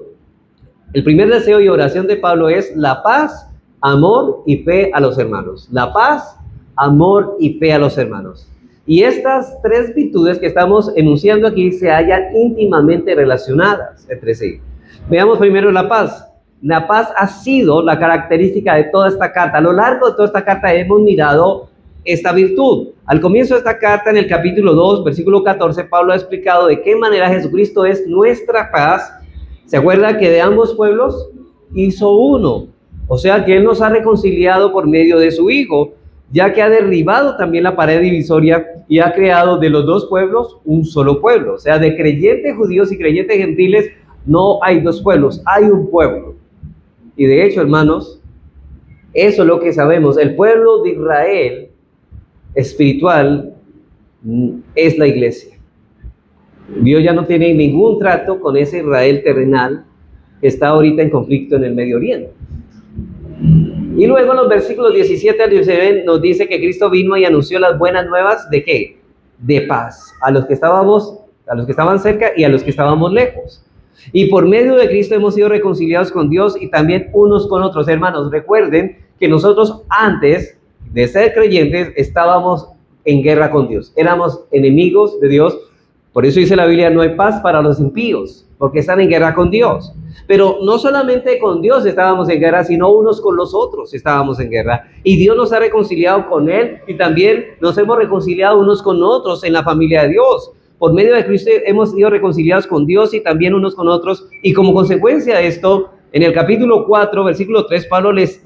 y oración de Pablo es la paz, amor y fe a los hermanos. La paz, amor y fe a los hermanos. Y estas tres virtudes que estamos enunciando aquí se hallan íntimamente relacionadas entre sí. Veamos primero la paz. La paz ha sido la característica de toda esta carta. A lo largo de toda esta carta hemos mirado esta virtud. Al comienzo de esta carta, en el capítulo 2, versículo 14, Pablo ha explicado de qué manera Jesucristo es nuestra paz. ¿Se acuerda que de ambos pueblos hizo uno? O sea que Él nos ha reconciliado por medio de su Hijo, ya que ha derribado también la pared divisoria y ha creado de los dos pueblos un solo pueblo. O sea, de creyentes judíos y creyentes gentiles no hay dos pueblos, hay un pueblo. Y de hecho, hermanos, eso es lo que sabemos. El pueblo de Israel espiritual es la iglesia. Dios ya no tiene ningún trato con ese Israel terrenal que está ahorita en conflicto en el Medio Oriente. Y luego en los versículos 17 al 19 nos dice que Cristo vino y anunció las buenas nuevas ¿de qué? De paz a los que estaban cerca y a los que estábamos lejos. Y por medio de Cristo hemos sido reconciliados con Dios y también unos con otros. Hermanos, recuerden que nosotros antes de ser creyentes estábamos en guerra con Dios. Éramos enemigos de Dios. Por eso dice la Biblia, no hay paz para los impíos, porque están en guerra con Dios. Pero no solamente con Dios estábamos en guerra, sino unos con los otros estábamos en guerra. Y Dios nos ha reconciliado con Él y también nos hemos reconciliado unos con otros en la familia de Dios. Por medio de Cristo hemos sido reconciliados con Dios y también unos con otros. Y como consecuencia de esto, en el capítulo 4, versículo 3, Pablo les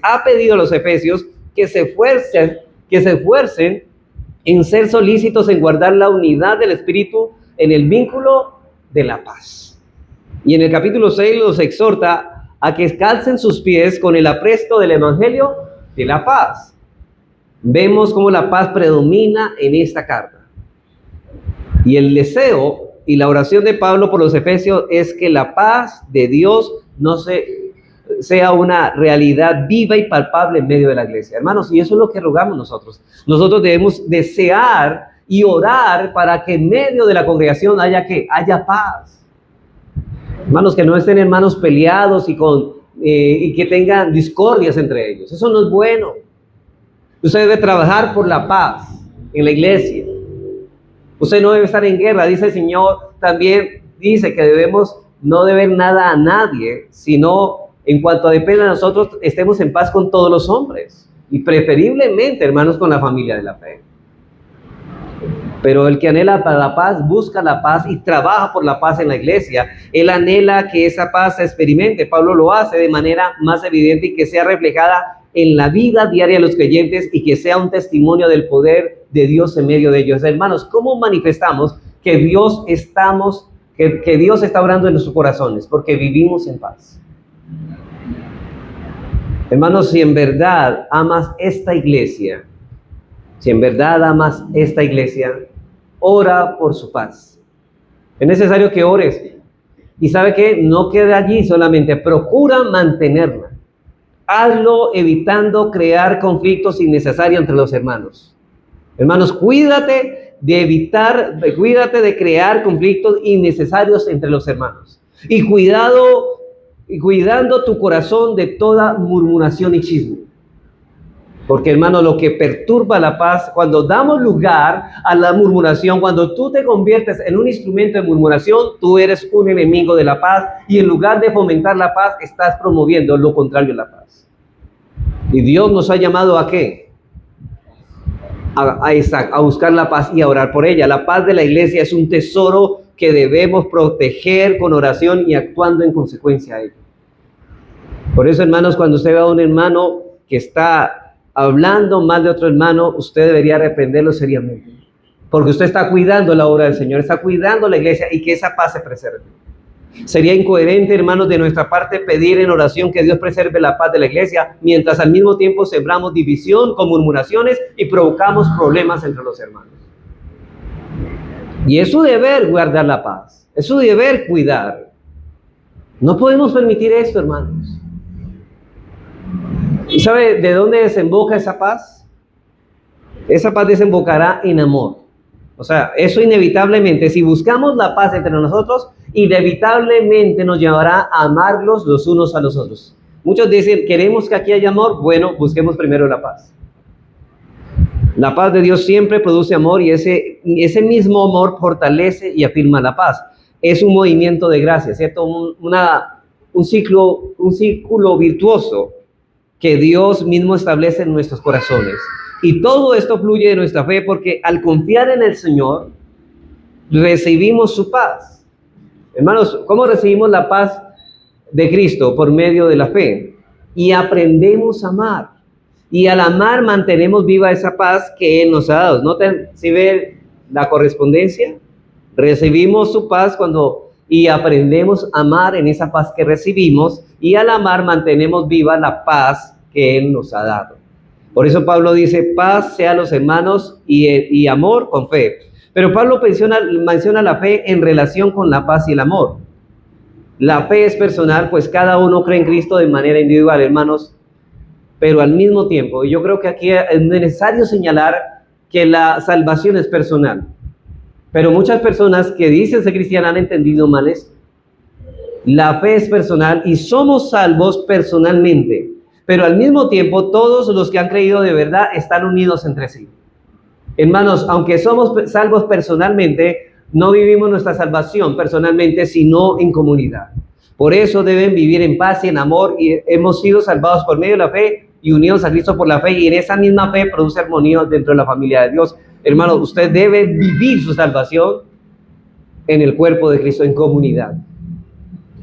ha pedido a los efesios que se esfuercen en ser solícitos en guardar la unidad del Espíritu en el vínculo de la paz. Y en el capítulo 6 los exhorta a que calcen sus pies con el apresto del Evangelio de la paz. Vemos cómo la paz predomina en esta carta. Y el deseo y la oración de Pablo por los efesios es que la paz de Dios sea una realidad viva y palpable en medio de la iglesia. Hermanos, y eso es lo que rogamos nosotros. Nosotros debemos desear y orar para que en medio de la congregación haya paz. Hermanos, que no estén hermanos peleados y que tengan discordias entre ellos. Eso no es bueno. Usted debe trabajar por la paz en la iglesia. Usted no debe estar en guerra. Dice el Señor, también dice que no deber nada a nadie, sino en cuanto dependa de nosotros, estemos en paz con todos los hombres. Y preferiblemente, hermanos, con la familia de la fe. Pero el que anhela para la paz, busca la paz y trabaja por la paz en la iglesia. Él anhela que esa paz se experimente. Pablo lo hace de manera más evidente y que sea reflejada en la vida diaria de los creyentes y que sea un testimonio del poder de Dios en medio de ellos. Hermanos, ¿cómo manifestamos que Dios está obrando en nuestros corazones? Porque vivimos en paz. Hermanos, si en verdad amas esta iglesia, ora por su paz. Es necesario que ores. Y sabe que no quede allí solamente, procura mantenerla. Hazlo evitando crear conflictos innecesarios entre los hermanos. Hermanos, cuídate de crear conflictos innecesarios entre los hermanos. Y cuidando tu corazón de toda murmuración y chisme. Porque, hermano, lo que perturba la paz, cuando damos lugar a la murmuración, cuando tú te conviertes en un instrumento de murmuración, tú eres un enemigo de la paz y en lugar de fomentar la paz, estás promoviendo lo contrario a la paz. Y Dios nos ha llamado ¿a qué? A buscar la paz y a orar por ella. La paz de la iglesia es un tesoro que debemos proteger con oración y actuando en consecuencia a ello. Por eso, hermanos, cuando usted ve a un hermano que está hablando mal de otro hermano, usted debería reprenderlo seriamente. Porque usted está cuidando la obra del Señor, está cuidando la iglesia y que esa paz se preserve. Sería incoherente, hermanos, de nuestra parte pedir en oración que Dios preserve la paz de la iglesia, mientras al mismo tiempo sembramos división con murmuraciones y provocamos problemas entre los hermanos. Y es su deber guardar la paz, es su deber cuidar. No podemos permitir esto, hermanos. ¿Y sabe de dónde desemboca esa paz? Esa paz desembocará en amor. O sea, eso inevitablemente, si buscamos la paz entre nosotros, inevitablemente nos llevará a amarlos los unos a los otros. Muchos dicen, ¿queremos que aquí haya amor? Bueno, busquemos primero la paz. La paz de Dios siempre produce amor y ese mismo amor fortalece y afirma la paz. Es un movimiento de gracia, ¿cierto? Un círculo virtuoso que Dios mismo establece en nuestros corazones. Y todo esto fluye de nuestra fe porque al confiar en el Señor, recibimos su paz. Hermanos, ¿cómo recibimos la paz de Cristo? Por medio de la fe. Y aprendemos a amar. Y al amar mantenemos viva esa paz que Él nos ha dado. ¿Noten si ve la correspondencia? Recibimos su paz y aprendemos a amar en esa paz que recibimos. Y al amar mantenemos viva la paz que Él nos ha dado. Por eso Pablo dice, paz sea a los hermanos y amor con fe. Pero Pablo menciona la fe en relación con la paz y el amor. La fe es personal, pues cada uno cree en Cristo de manera individual, hermanos. Pero al mismo tiempo, yo creo que aquí es necesario señalar que la salvación es personal. Pero muchas personas que dicen ser cristianas han entendido mal esto. La fe es personal y somos salvos personalmente. Pero al mismo tiempo, todos los que han creído de verdad están unidos entre sí. Hermanos, aunque somos salvos personalmente, no vivimos nuestra salvación personalmente, sino en comunidad. Por eso deben vivir en paz y en amor, y hemos sido salvados por medio de la fe y unidos a Cristo por la fe, y en esa misma fe produce armonía dentro de la familia de Dios. Hermanos, usted debe vivir su salvación en el cuerpo de Cristo, en comunidad.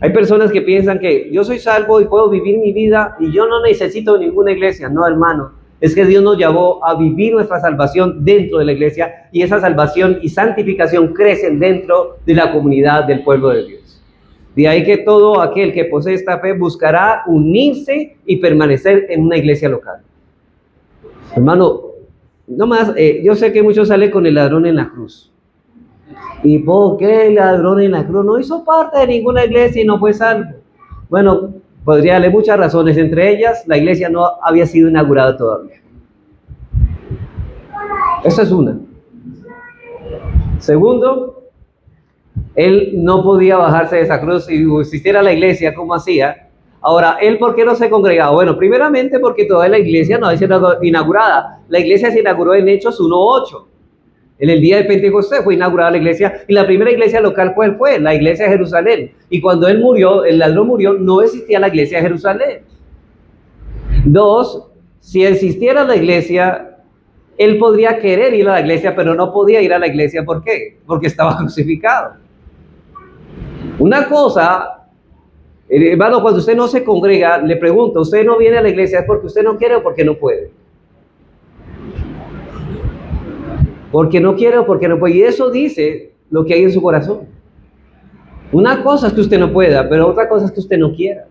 Hay personas que piensan que yo soy salvo y puedo vivir mi vida y yo no necesito ninguna iglesia. No, hermano, es que Dios nos llamó a vivir nuestra salvación dentro de la iglesia, y esa salvación y santificación crecen dentro de la comunidad del pueblo de Dios. De ahí que todo aquel que posee esta fe buscará unirse y permanecer en una iglesia local. Hermano, no más, yo sé que muchos salen con el ladrón en la cruz. ¿Y por qué el ladrón en la cruz no hizo parte de ninguna iglesia y no fue salvo? Bueno, podría darle muchas razones. Entre ellas, la iglesia no había sido inaugurada todavía. Esa es una. Segundo, él no podía bajarse de esa cruz. Si existiera la iglesia, ¿cómo hacía? Ahora, ¿él por qué no se congregaba? Bueno, primeramente porque todavía la iglesia no había sido inaugurada. La iglesia se inauguró en Hechos 1:8. En el día de Pentecostés fue inaugurada la iglesia, y la primera iglesia local, ¿cuál fue? La iglesia de Jerusalén. Y cuando él murió, el ladrón murió, no existía la iglesia de Jerusalén. Dos, si existiera la iglesia, él podría querer ir a la iglesia, pero no podía ir a la iglesia. ¿Por qué? Porque estaba crucificado. Una cosa, hermano, cuando usted no se congrega, le pregunto, ¿usted no viene a la iglesia? ¿Es porque usted no quiere o porque no puede? Porque no quiere o porque no puede. Y eso dice lo que hay en su corazón. Una cosa es que usted no pueda, pero otra cosa es que usted no quiera.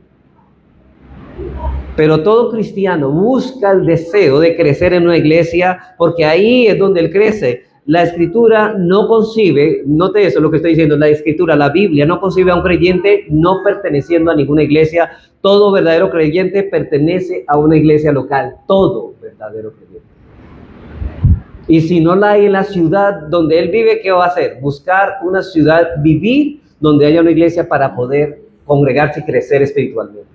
Pero todo cristiano busca el deseo de crecer en una iglesia, porque ahí es donde él crece. La Escritura no concibe, note eso lo que estoy diciendo, la Escritura, la Biblia no concibe a un creyente no perteneciendo a ninguna iglesia. Todo verdadero creyente pertenece a una iglesia local. Todo verdadero creyente. Y si no la hay en la ciudad donde él vive, ¿qué va a hacer? Buscar una ciudad, vivir donde haya una iglesia para poder congregarse y crecer espiritualmente.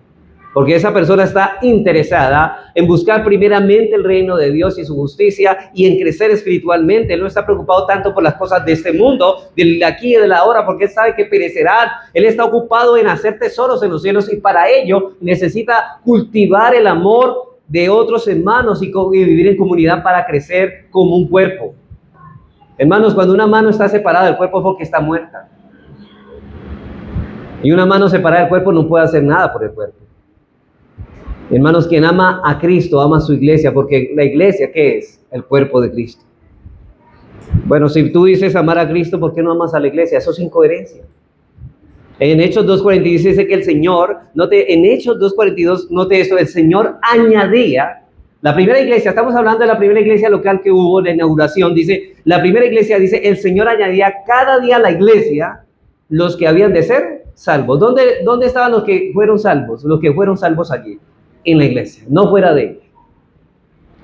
Porque esa persona está interesada en buscar primeramente el reino de Dios y su justicia y en crecer espiritualmente. Él no está preocupado tanto por las cosas de este mundo, del aquí y de la ahora, porque él sabe que perecerán. Él está ocupado en hacer tesoros en los cielos, y para ello necesita cultivar el amor de otros hermanos y vivir en comunidad para crecer como un cuerpo. Hermanos, cuando una mano está separada del cuerpo es porque está muerta. Y una mano separada del cuerpo no puede hacer nada por el cuerpo. Hermanos, quien ama a Cristo ama a su iglesia, porque la iglesia, ¿qué es? El cuerpo de Cristo. Bueno, si tú dices amar a Cristo, ¿por qué no amas a la iglesia? Eso es incoherencia. En Hechos 2:42 dice que el Señor, en Hechos 2:42, note esto, el Señor añadía, la primera iglesia, estamos hablando de la primera iglesia local que hubo, la inauguración, dice, la primera iglesia dice, el Señor añadía cada día a la iglesia los que habían de ser salvos. ¿Dónde estaban los que fueron salvos? Los que fueron salvos allí, en la iglesia, no fuera de ella.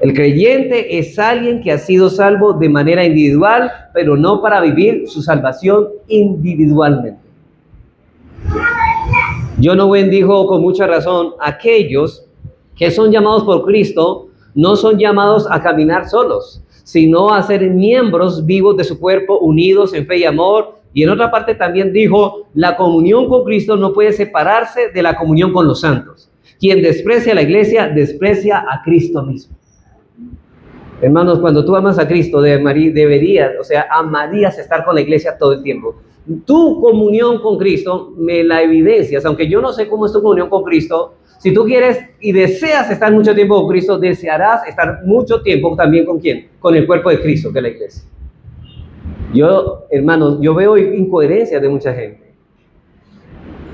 El creyente es alguien que ha sido salvo de manera individual, pero no para vivir su salvación individualmente. John Owen dijo con mucha razón, aquellos que son llamados por Cristo no son llamados a caminar solos, sino a ser miembros vivos de su cuerpo, unidos en fe y amor. Y en otra parte también dijo, la comunión con Cristo no puede separarse de la comunión con los santos. Quien desprecia a la iglesia, desprecia a Cristo mismo. Hermanos, cuando tú amas a Cristo, amarías estar con la iglesia todo el tiempo. Tu comunión con Cristo me la evidencias, aunque yo no sé cómo es tu comunión con Cristo. Si tú quieres y deseas estar mucho tiempo con Cristo, desearás estar mucho tiempo también ¿con quién? Con el cuerpo de Cristo, que es la iglesia. Hermanos, yo veo incoherencias de mucha gente.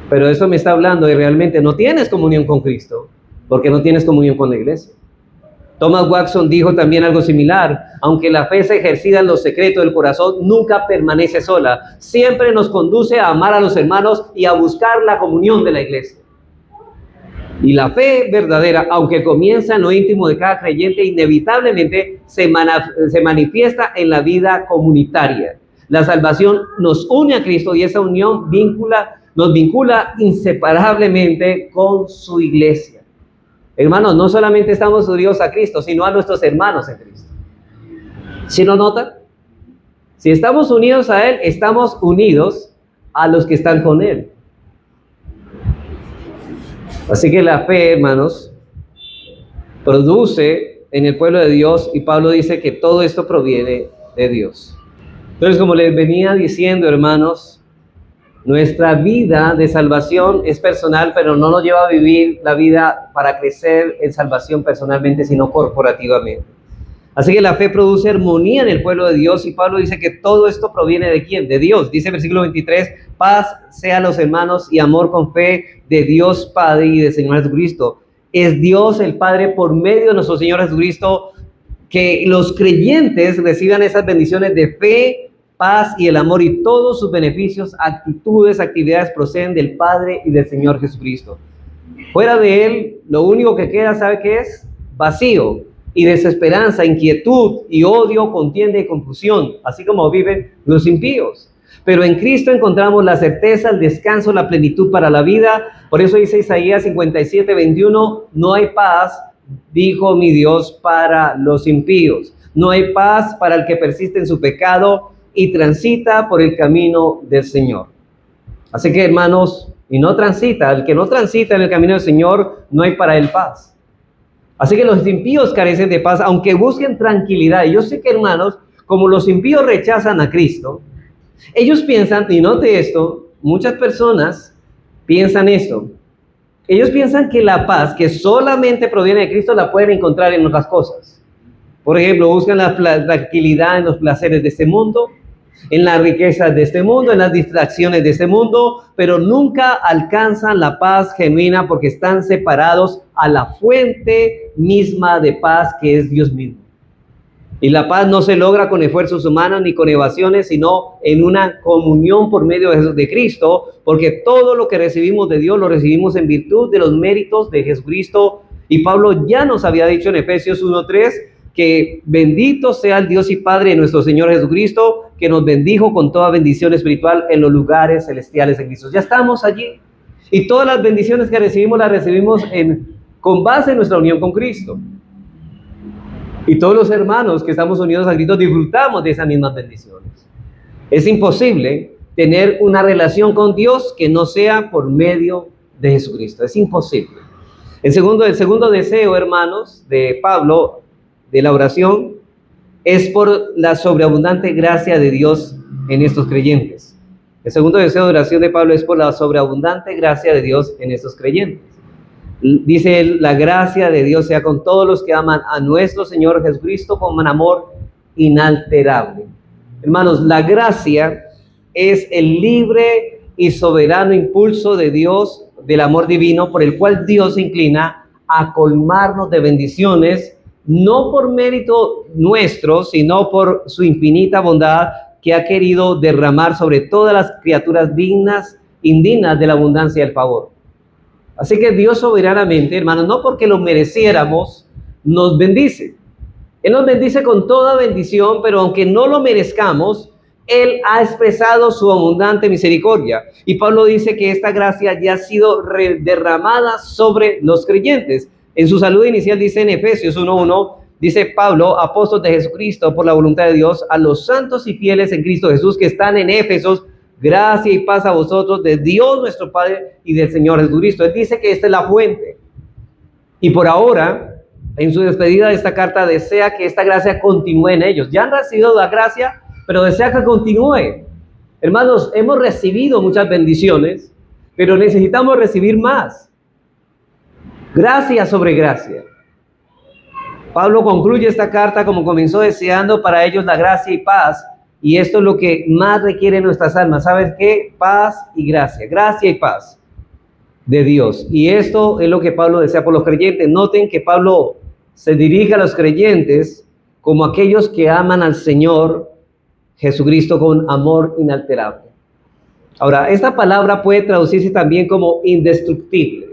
Pero eso me está hablando de realmente no tienes comunión con Cristo, porque no tienes comunión con la iglesia. Thomas Watson dijo también algo similar, aunque la fe se ejercita en los secretos del corazón, nunca permanece sola, siempre nos conduce a amar a los hermanos y a buscar la comunión de la iglesia. Y la fe verdadera, aunque comienza en lo íntimo de cada creyente, inevitablemente se manifiesta en la vida comunitaria. La salvación nos une a Cristo y esa unión nos vincula inseparablemente con su iglesia. Hermanos, no solamente estamos unidos a Cristo, sino a nuestros hermanos en Cristo. ¿Sí lo notan? Si estamos unidos a Él, estamos unidos a los que están con Él. Así que la fe, hermanos, produce en el pueblo de Dios, y Pablo dice que todo esto proviene de Dios. Entonces, como les venía diciendo, hermanos, nuestra vida de salvación es personal, pero no nos lleva a vivir la vida para crecer en salvación personalmente, sino corporativamente. Así que la fe produce armonía en el pueblo de Dios, y Pablo dice que todo esto proviene ¿de quién? De Dios. Dice el versículo 23, paz sea a los hermanos y amor con fe de Dios Padre y del Señor Jesucristo. Es Dios el Padre por medio de nuestro Señor Jesucristo que los creyentes reciban esas bendiciones de fe, paz y el amor, y todos sus beneficios, actitudes, actividades proceden del Padre y del Señor Jesucristo. Fuera de Él, lo único que queda, ¿sabe qué es? Vacío y desesperanza, inquietud y odio, contienda y confusión, así como viven los impíos. Pero en Cristo encontramos la certeza, el descanso, la plenitud para la vida. Por eso dice Isaías 57:21, no hay paz, dijo mi Dios, para los impíos. No hay paz para el que persiste en su pecado y transita por el camino del Señor. Así que, hermanos, el que no transita en el camino del Señor, no hay para él paz. Así que los impíos carecen de paz, aunque busquen tranquilidad. Y yo sé que, hermanos, como los impíos rechazan a Cristo, ellos piensan, y note esto, muchas personas piensan esto. Ellos piensan que la paz que solamente proviene de Cristo la pueden encontrar en otras cosas. Por ejemplo, buscan la tranquilidad en los placeres de este mundo, en las riquezas de este mundo, en las distracciones de este mundo, pero nunca alcanzan la paz genuina porque están separados a la fuente misma de paz que es Dios mismo. Y la paz no se logra con esfuerzos humanos ni con evasiones, sino en una comunión por medio de Cristo, porque todo lo que recibimos de Dios lo recibimos en virtud de los méritos de Jesucristo. Y Pablo ya nos había dicho en Efesios 1:3 que bendito sea el Dios y Padre de nuestro Señor Jesucristo, que nos bendijo con toda bendición espiritual en los lugares celestiales en Cristo. Ya estamos allí. Y todas las bendiciones que recibimos las recibimos con base en nuestra unión con Cristo. Y todos los hermanos que estamos unidos a Cristo disfrutamos de esas mismas bendiciones. Es imposible tener una relación con Dios que no sea por medio de Jesucristo. Es imposible. El segundo deseo, hermanos, de Pablo, de la oración, es por la sobreabundante gracia de Dios en estos creyentes. El segundo deseo de oración de Pablo es por la sobreabundante gracia de Dios en estos creyentes. Dice él, la gracia de Dios sea con todos los que aman a nuestro Señor Jesucristo con un amor inalterable. Hermanos, la gracia es el libre y soberano impulso de Dios, del amor divino, por el cual Dios se inclina a colmarnos de bendiciones, no por mérito nuestro, sino por su infinita bondad que ha querido derramar sobre todas las criaturas indignas de la abundancia del favor. Así que Dios soberanamente, hermanos, no porque lo mereciéramos, nos bendice. Él nos bendice con toda bendición, pero aunque no lo merezcamos, Él ha expresado su abundante misericordia. Y Pablo dice que esta gracia ya ha sido derramada sobre los creyentes. En su saludo inicial dice en Efesios 1:1, dice Pablo, apóstol de Jesucristo por la voluntad de Dios, a los santos y fieles en Cristo Jesús que están en Éfeso, gracia y paz a vosotros de Dios nuestro Padre y del Señor Jesucristo. Él dice que esta es la fuente. Y por ahora, en su despedida de esta carta, desea que esta gracia continúe en ellos. Ya han recibido la gracia, pero desea que continúe. Hermanos, hemos recibido muchas bendiciones, pero necesitamos recibir más. Gracia sobre gracia. Pablo concluye esta carta como comenzó, deseando para ellos la gracia y paz. Y esto es lo que más requieren nuestras almas. ¿Sabes qué? Paz y gracia. Gracia y paz de Dios. Y esto es lo que Pablo desea por los creyentes. Noten que Pablo se dirige a los creyentes como aquellos que aman al Señor Jesucristo con amor inalterable. Ahora, esta palabra puede traducirse también como indestructible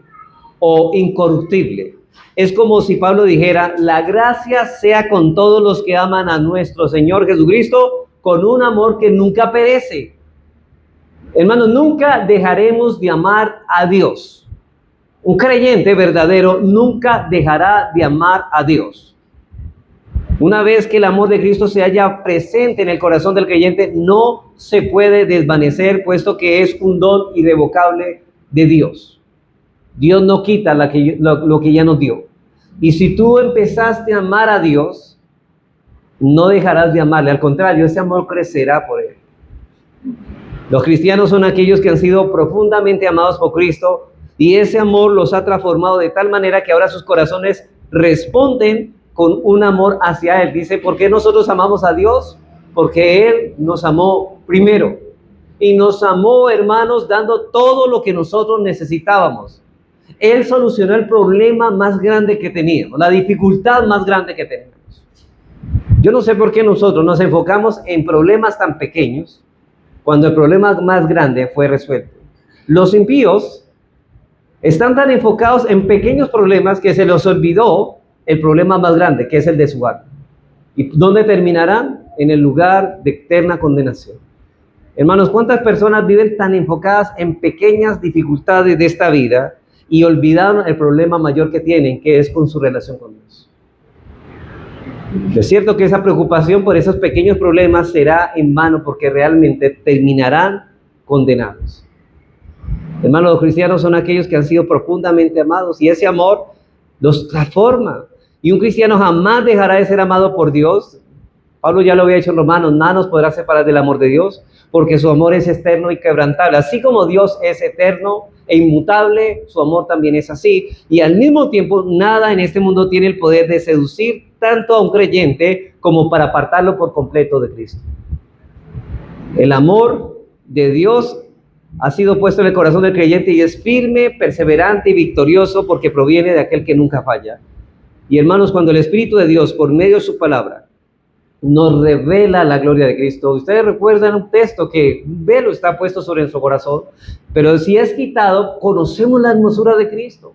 o incorruptible. Es como si Pablo dijera, la gracia sea con todos los que aman a nuestro Señor Jesucristo con un amor que nunca perece. Hermanos, nunca dejaremos de amar a Dios. Un creyente verdadero nunca dejará de amar a Dios. Una vez que el amor de Cristo se haya presente en el corazón del creyente, no se puede desvanecer, puesto que es un don irrevocable de Dios. Dios no quita lo que ya nos dio. Y si tú empezaste a amar a Dios, no dejarás de amarle. Al contrario, ese amor crecerá por él. Los cristianos son aquellos que han sido profundamente amados por Cristo, y ese amor los ha transformado de tal manera que ahora sus corazones responden con un amor hacia Él. Dice, ¿por qué nosotros amamos a Dios? Porque Él nos amó primero. Y nos amó, hermanos, dando todo lo que nosotros necesitábamos. Él solucionó el problema más grande que teníamos, la dificultad más grande que teníamos. Yo no sé por qué nosotros nos enfocamos en problemas tan pequeños cuando el problema más grande fue resuelto. Los impíos están tan enfocados en pequeños problemas que se les olvidó el problema más grande, que es el de su alma. ¿Y dónde terminarán? En el lugar de eterna condenación. Hermanos, ¿cuántas personas viven tan enfocadas en pequeñas dificultades de esta vida y olvidaron el problema mayor que tienen, que es con su relación con Dios? Es cierto que esa preocupación por esos pequeños problemas será en vano, porque realmente terminarán condenados. Hermanos, los cristianos son aquellos que han sido profundamente amados, y ese amor los transforma. Y un cristiano jamás dejará de ser amado por Dios. Pablo ya lo había dicho en Romanos, nada nos podrá separar del amor de Dios, porque su amor es eterno y quebrantable. Así como Dios es eterno e inmutable, su amor también es así. Y al mismo tiempo, nada en este mundo tiene el poder de seducir tanto a un creyente como para apartarlo por completo de Cristo. El amor de Dios ha sido puesto en el corazón del creyente y es firme, perseverante y victorioso, porque proviene de aquel que nunca falla. Y hermanos, cuando el Espíritu de Dios, por medio de su palabra, nos revela la gloria de Cristo. Ustedes recuerdan un texto que un velo está puesto sobre nuestro corazón, pero si es quitado, conocemos la hermosura de Cristo.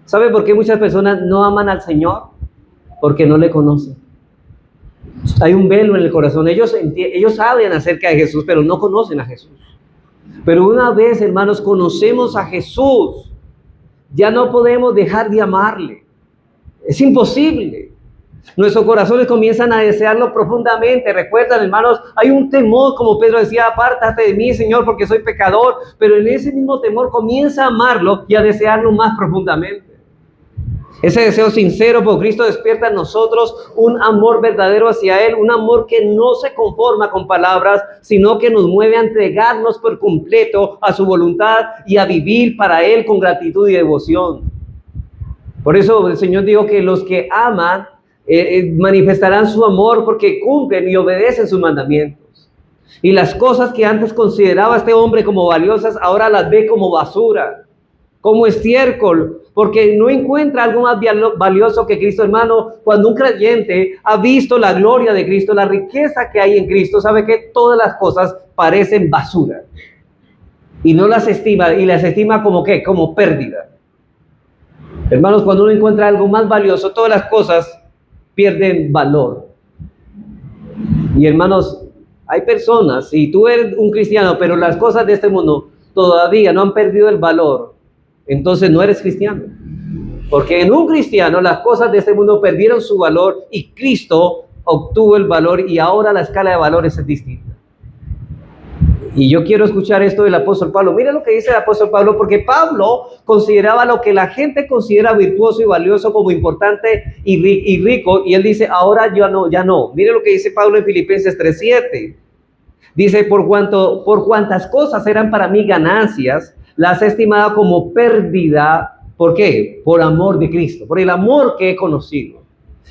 ¿Sabe por qué muchas personas no aman al Señor? Porque no le conocen. Hay un velo en el corazón. Ellos saben acerca de Jesús, pero no conocen a Jesús. Pero una vez, hermanos, conocemos a Jesús, ya no podemos dejar de amarle. Es imposible. Nuestros corazones comienzan a desearlo profundamente. Recuerdan, hermanos, hay un temor, como Pedro decía, apártate de mí, Señor, porque soy pecador. Pero en ese mismo temor comienza a amarlo y a desearlo más profundamente. Ese deseo sincero por Cristo despierta en nosotros un amor verdadero hacia Él, un amor que no se conforma con palabras, sino que nos mueve a entregarnos por completo a su voluntad y a vivir para Él con gratitud y devoción. Por eso el Señor dijo que los que aman manifestarán su amor porque cumplen y obedecen sus mandamientos. Y las cosas que antes consideraba este hombre como valiosas, ahora las ve como basura, como estiércol, porque no encuentra algo más valioso que Cristo, hermano. Cuando un creyente ha visto la gloria de Cristo, la riqueza que hay en Cristo, sabe que todas las cosas parecen basura. Y no las estima, y las estima como ¿qué? Como pérdida. Hermanos, cuando uno encuentra algo más valioso, todas las cosas pierden valor. Y hermanos, hay personas, si tú eres un cristiano, pero las cosas de este mundo todavía no han perdido el valor, entonces no eres cristiano. Porque en un cristiano las cosas de este mundo perdieron su valor y Cristo obtuvo el valor, y ahora la escala de valores es distinta. Y yo quiero escuchar esto del apóstol Pablo. Mira lo que dice el apóstol Pablo, porque Pablo consideraba lo que la gente considera virtuoso y valioso como importante y rico, y él dice, ahora ya no. Mire lo que dice Pablo en Filipenses 3:7. Dice, por cuantas cosas eran para mí ganancias, las he estimado como pérdida. ¿Por qué? Por amor de Cristo, por el amor que he conocido.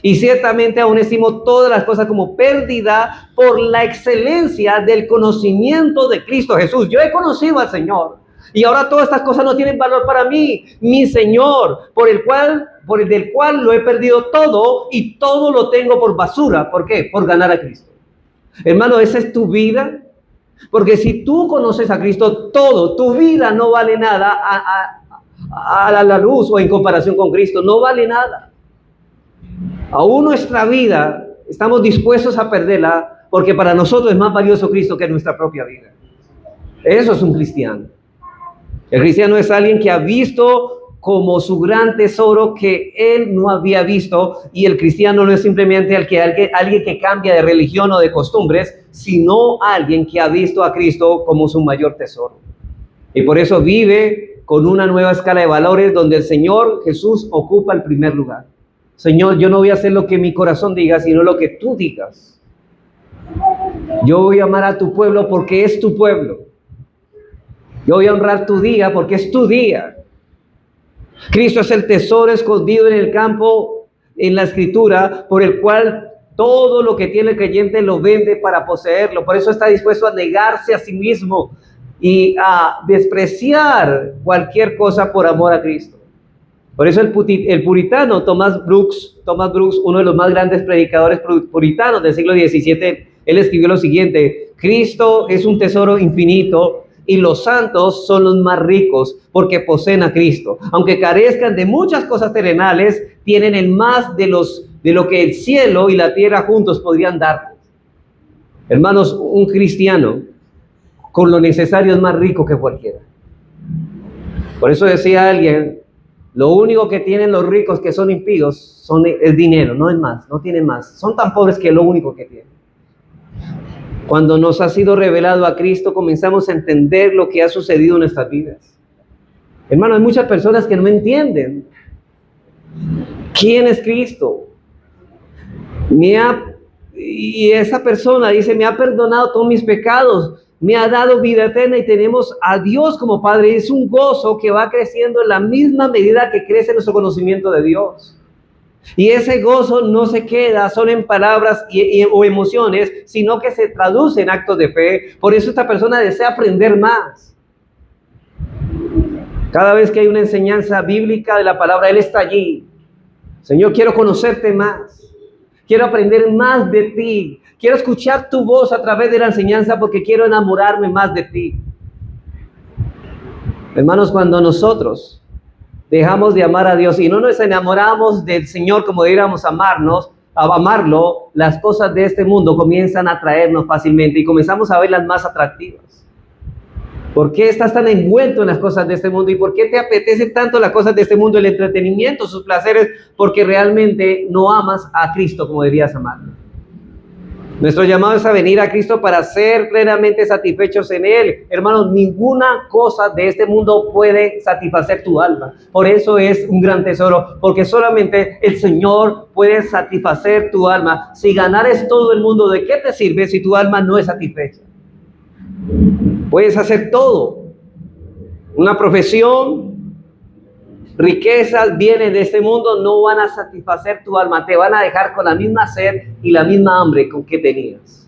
Y ciertamente aún estimo todas las cosas como pérdida por la excelencia del conocimiento de Cristo Jesús. Yo he conocido al Señor y ahora todas estas cosas no tienen valor para mí. Mi Señor, por el del cual lo he perdido todo, y todo lo tengo por basura. ¿Por qué? Por ganar a Cristo. Hermano, esa es tu vida. Porque si tú conoces a Cristo, todo, tu vida no vale nada a la luz o en comparación con Cristo. No vale nada. Aún nuestra vida estamos dispuestos a perderla porque para nosotros es más valioso Cristo que nuestra propia vida. Eso es un cristiano. El cristiano es alguien que ha visto como su gran tesoro que él no había visto, y el cristiano no es simplemente alguien que cambia de religión o de costumbres, sino alguien que ha visto a Cristo como su mayor tesoro. Y por eso vive con una nueva escala de valores donde el Señor Jesús ocupa el primer lugar. Señor, yo no voy a hacer lo que mi corazón diga, sino lo que tú digas. Yo voy a amar a tu pueblo porque es tu pueblo. Yo voy a honrar tu día porque es tu día. Cristo es el tesoro escondido en el campo, en la Escritura, por el cual todo lo que tiene el creyente lo vende para poseerlo. Por eso está dispuesto a negarse a sí mismo y a despreciar cualquier cosa por amor a Cristo. Por eso el puritano Thomas Brooks, uno de los más grandes predicadores puritanos del siglo XVII, él escribió lo siguiente: Cristo es un tesoro infinito y los santos son los más ricos porque poseen a Cristo. Aunque carezcan de muchas cosas terrenales, tienen el más de lo que el cielo y la tierra juntos podrían darles. Hermanos, un cristiano con lo necesario es más rico que cualquiera. Por eso decía alguien, lo único que tienen los ricos que son impíos es dinero, no es más, no tienen más. Son tan pobres que es lo único que tienen. Cuando nos ha sido revelado a Cristo, comenzamos a entender lo que ha sucedido en nuestras vidas. Hermano, hay muchas personas que no entienden quién es Cristo. Y esa persona dice, me ha perdonado todos mis pecados, me ha dado vida eterna, y tenemos a Dios como Padre. Es un gozo que va creciendo en la misma medida que crece nuestro conocimiento de Dios. Y ese gozo no se queda solo en palabras o emociones, sino que se traduce en actos de fe. Por eso esta persona desea aprender más. Cada vez que hay una enseñanza bíblica de la palabra, Él está allí. Señor, quiero conocerte más. Quiero aprender más de ti. Quiero escuchar tu voz a través de la enseñanza porque quiero enamorarme más de ti. Hermanos, cuando nosotros dejamos de amar a Dios y no nos enamoramos del Señor como deberíamos amarlo, las cosas de este mundo comienzan a atraernos fácilmente y comenzamos a verlas más atractivas. ¿Por qué estás tan envuelto en las cosas de este mundo? ¿Y por qué te apetece tanto las cosas de este mundo, el entretenimiento, sus placeres? Porque realmente no amas a Cristo como deberías amarlo. Nuestro llamado es a venir a Cristo para ser plenamente satisfechos en Él. Hermanos, ninguna cosa de este mundo puede satisfacer tu alma. Por eso es un gran tesoro, porque solamente el Señor puede satisfacer tu alma. Si ganares todo el mundo, ¿de qué te sirve si tu alma no es satisfecha? Puedes hacer todo. Una profesión, riquezas, bienes de este mundo no van a satisfacer tu alma, te van a dejar con la misma sed y la misma hambre con que tenías.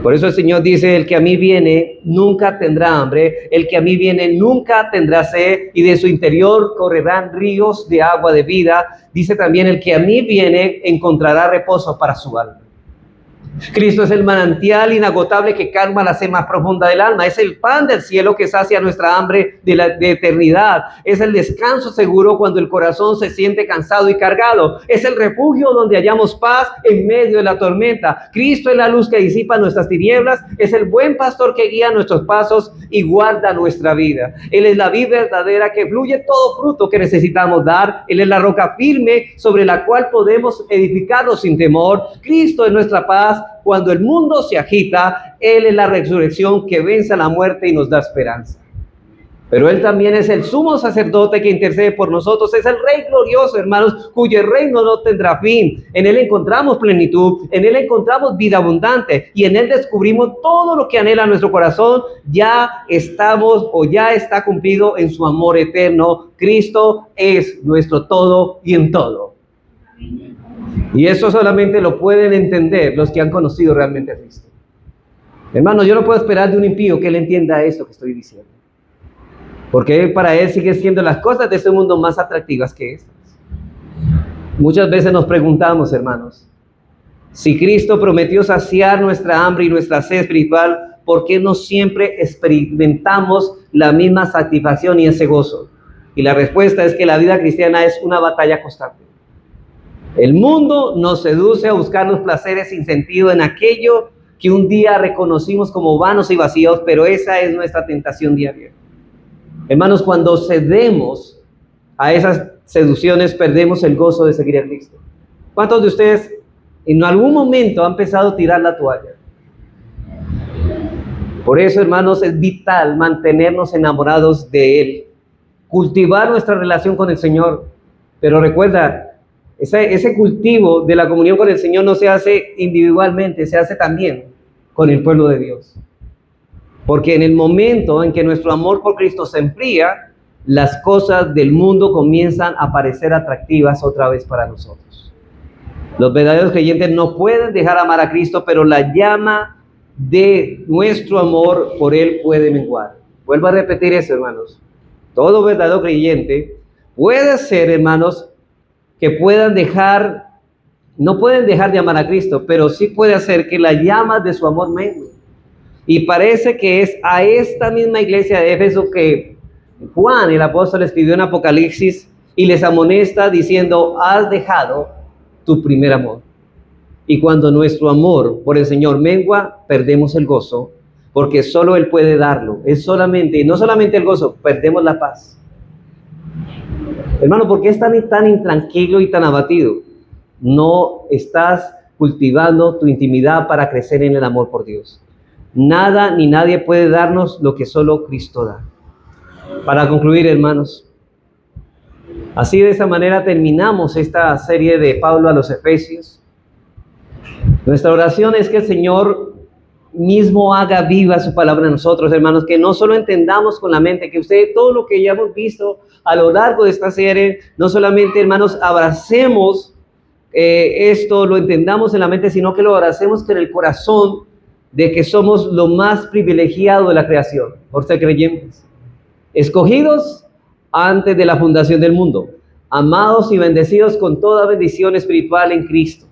Por eso el Señor dice, el que a mí viene nunca tendrá hambre, el que a mí viene nunca tendrá sed, y de su interior correrán ríos de agua de vida. Dice también, el que a mí viene encontrará reposo para su alma. Cristo es el manantial inagotable que calma la sed más profunda del alma. Es el pan del cielo que sacia nuestra hambre de eternidad. Es el descanso seguro cuando el corazón se siente cansado y cargado. Es el refugio donde hallamos paz en medio de la tormenta. Cristo es la luz que disipa nuestras tinieblas. Es el buen pastor que guía nuestros pasos y guarda nuestra vida. Él es la vid verdadera que fluye todo fruto que necesitamos dar. Él es la roca firme sobre la cual podemos edificarnos sin temor. Cristo es nuestra paz. Cuando el mundo se agita, Él es la resurrección que vence a la muerte y nos da esperanza. Pero Él también es el sumo sacerdote que intercede por nosotros. Es el Rey glorioso, hermanos, cuyo reino no tendrá fin. En Él encontramos plenitud, en Él encontramos vida abundante y en Él descubrimos todo lo que anhela nuestro corazón. Ya estamos o ya está cumplido en su amor eterno. Cristo es nuestro todo y en todo. Y eso solamente lo pueden entender los que han conocido realmente a Cristo. Hermanos, yo no puedo esperar de un impío que él entienda esto que estoy diciendo. Porque para él sigue siendo las cosas de este mundo más atractivas que estas. Muchas veces nos preguntamos, hermanos, si Cristo prometió saciar nuestra hambre y nuestra sed espiritual, ¿por qué no siempre experimentamos la misma satisfacción y ese gozo? Y la respuesta es que la vida cristiana es una batalla constante. El mundo nos seduce a buscar los placeres sin sentido en aquello que un día reconocimos como vanos y vacíos, pero esa es nuestra tentación diaria. Hermanos, cuando cedemos a esas seducciones, perdemos el gozo de seguir a Cristo. ¿Cuántos de ustedes en algún momento han empezado a tirar la toalla? Por eso, hermanos, es vital mantenernos enamorados de Él, cultivar nuestra relación con el Señor. Pero recuerda, ese cultivo de la comunión con el Señor no se hace individualmente, se hace también con el pueblo de Dios. Porque en el momento en que nuestro amor por Cristo se enfría, las cosas del mundo comienzan a parecer atractivas otra vez para nosotros. Los verdaderos creyentes no pueden dejar amar a Cristo, pero la llama de nuestro amor por Él puede menguar. Vuelvo a repetir eso, hermanos. Todo verdadero creyente puede ser, hermanos, que no pueden dejar de amar a Cristo, pero sí puede hacer que la llama de su amor mengue. Y parece que es a esta misma iglesia de Éfeso que Juan, el apóstol, escribió en Apocalipsis y les amonesta diciendo, has dejado tu primer amor. Y cuando nuestro amor por el Señor mengua, perdemos el gozo, porque solo Él puede darlo. Y no solamente el gozo, perdemos la paz. Hermano, ¿por qué estás tan intranquilo y tan abatido? No estás cultivando tu intimidad para crecer en el amor por Dios. Nada ni nadie puede darnos lo que solo Cristo da. Para concluir, hermanos, así de esa manera terminamos esta serie de Pablo a los Efesios. Nuestra oración es que el Señor mismo haga viva su palabra en nosotros, hermanos, que no solo entendamos con la mente, que usted todo lo que ya hemos visto a lo largo de esta serie, no solamente, hermanos, abracemos esto, lo entendamos en la mente, sino que lo abracemos con el corazón de que somos lo más privilegiado de la creación, por ser creyentes, escogidos antes de la fundación del mundo, amados y bendecidos con toda bendición espiritual en Cristo.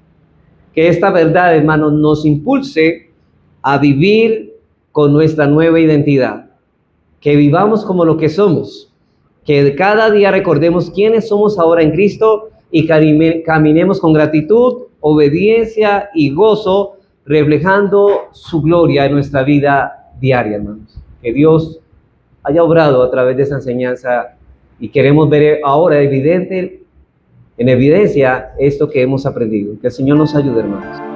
Que esta verdad, hermanos, nos impulse a vivir con nuestra nueva identidad, que vivamos como lo que somos, que cada día recordemos quiénes somos ahora en Cristo y caminemos con gratitud, obediencia y gozo, reflejando su gloria en nuestra vida diaria, hermanos. Que Dios haya obrado a través de esa enseñanza y queremos ver ahora en evidencia esto que hemos aprendido. Que el Señor nos ayude, hermanos.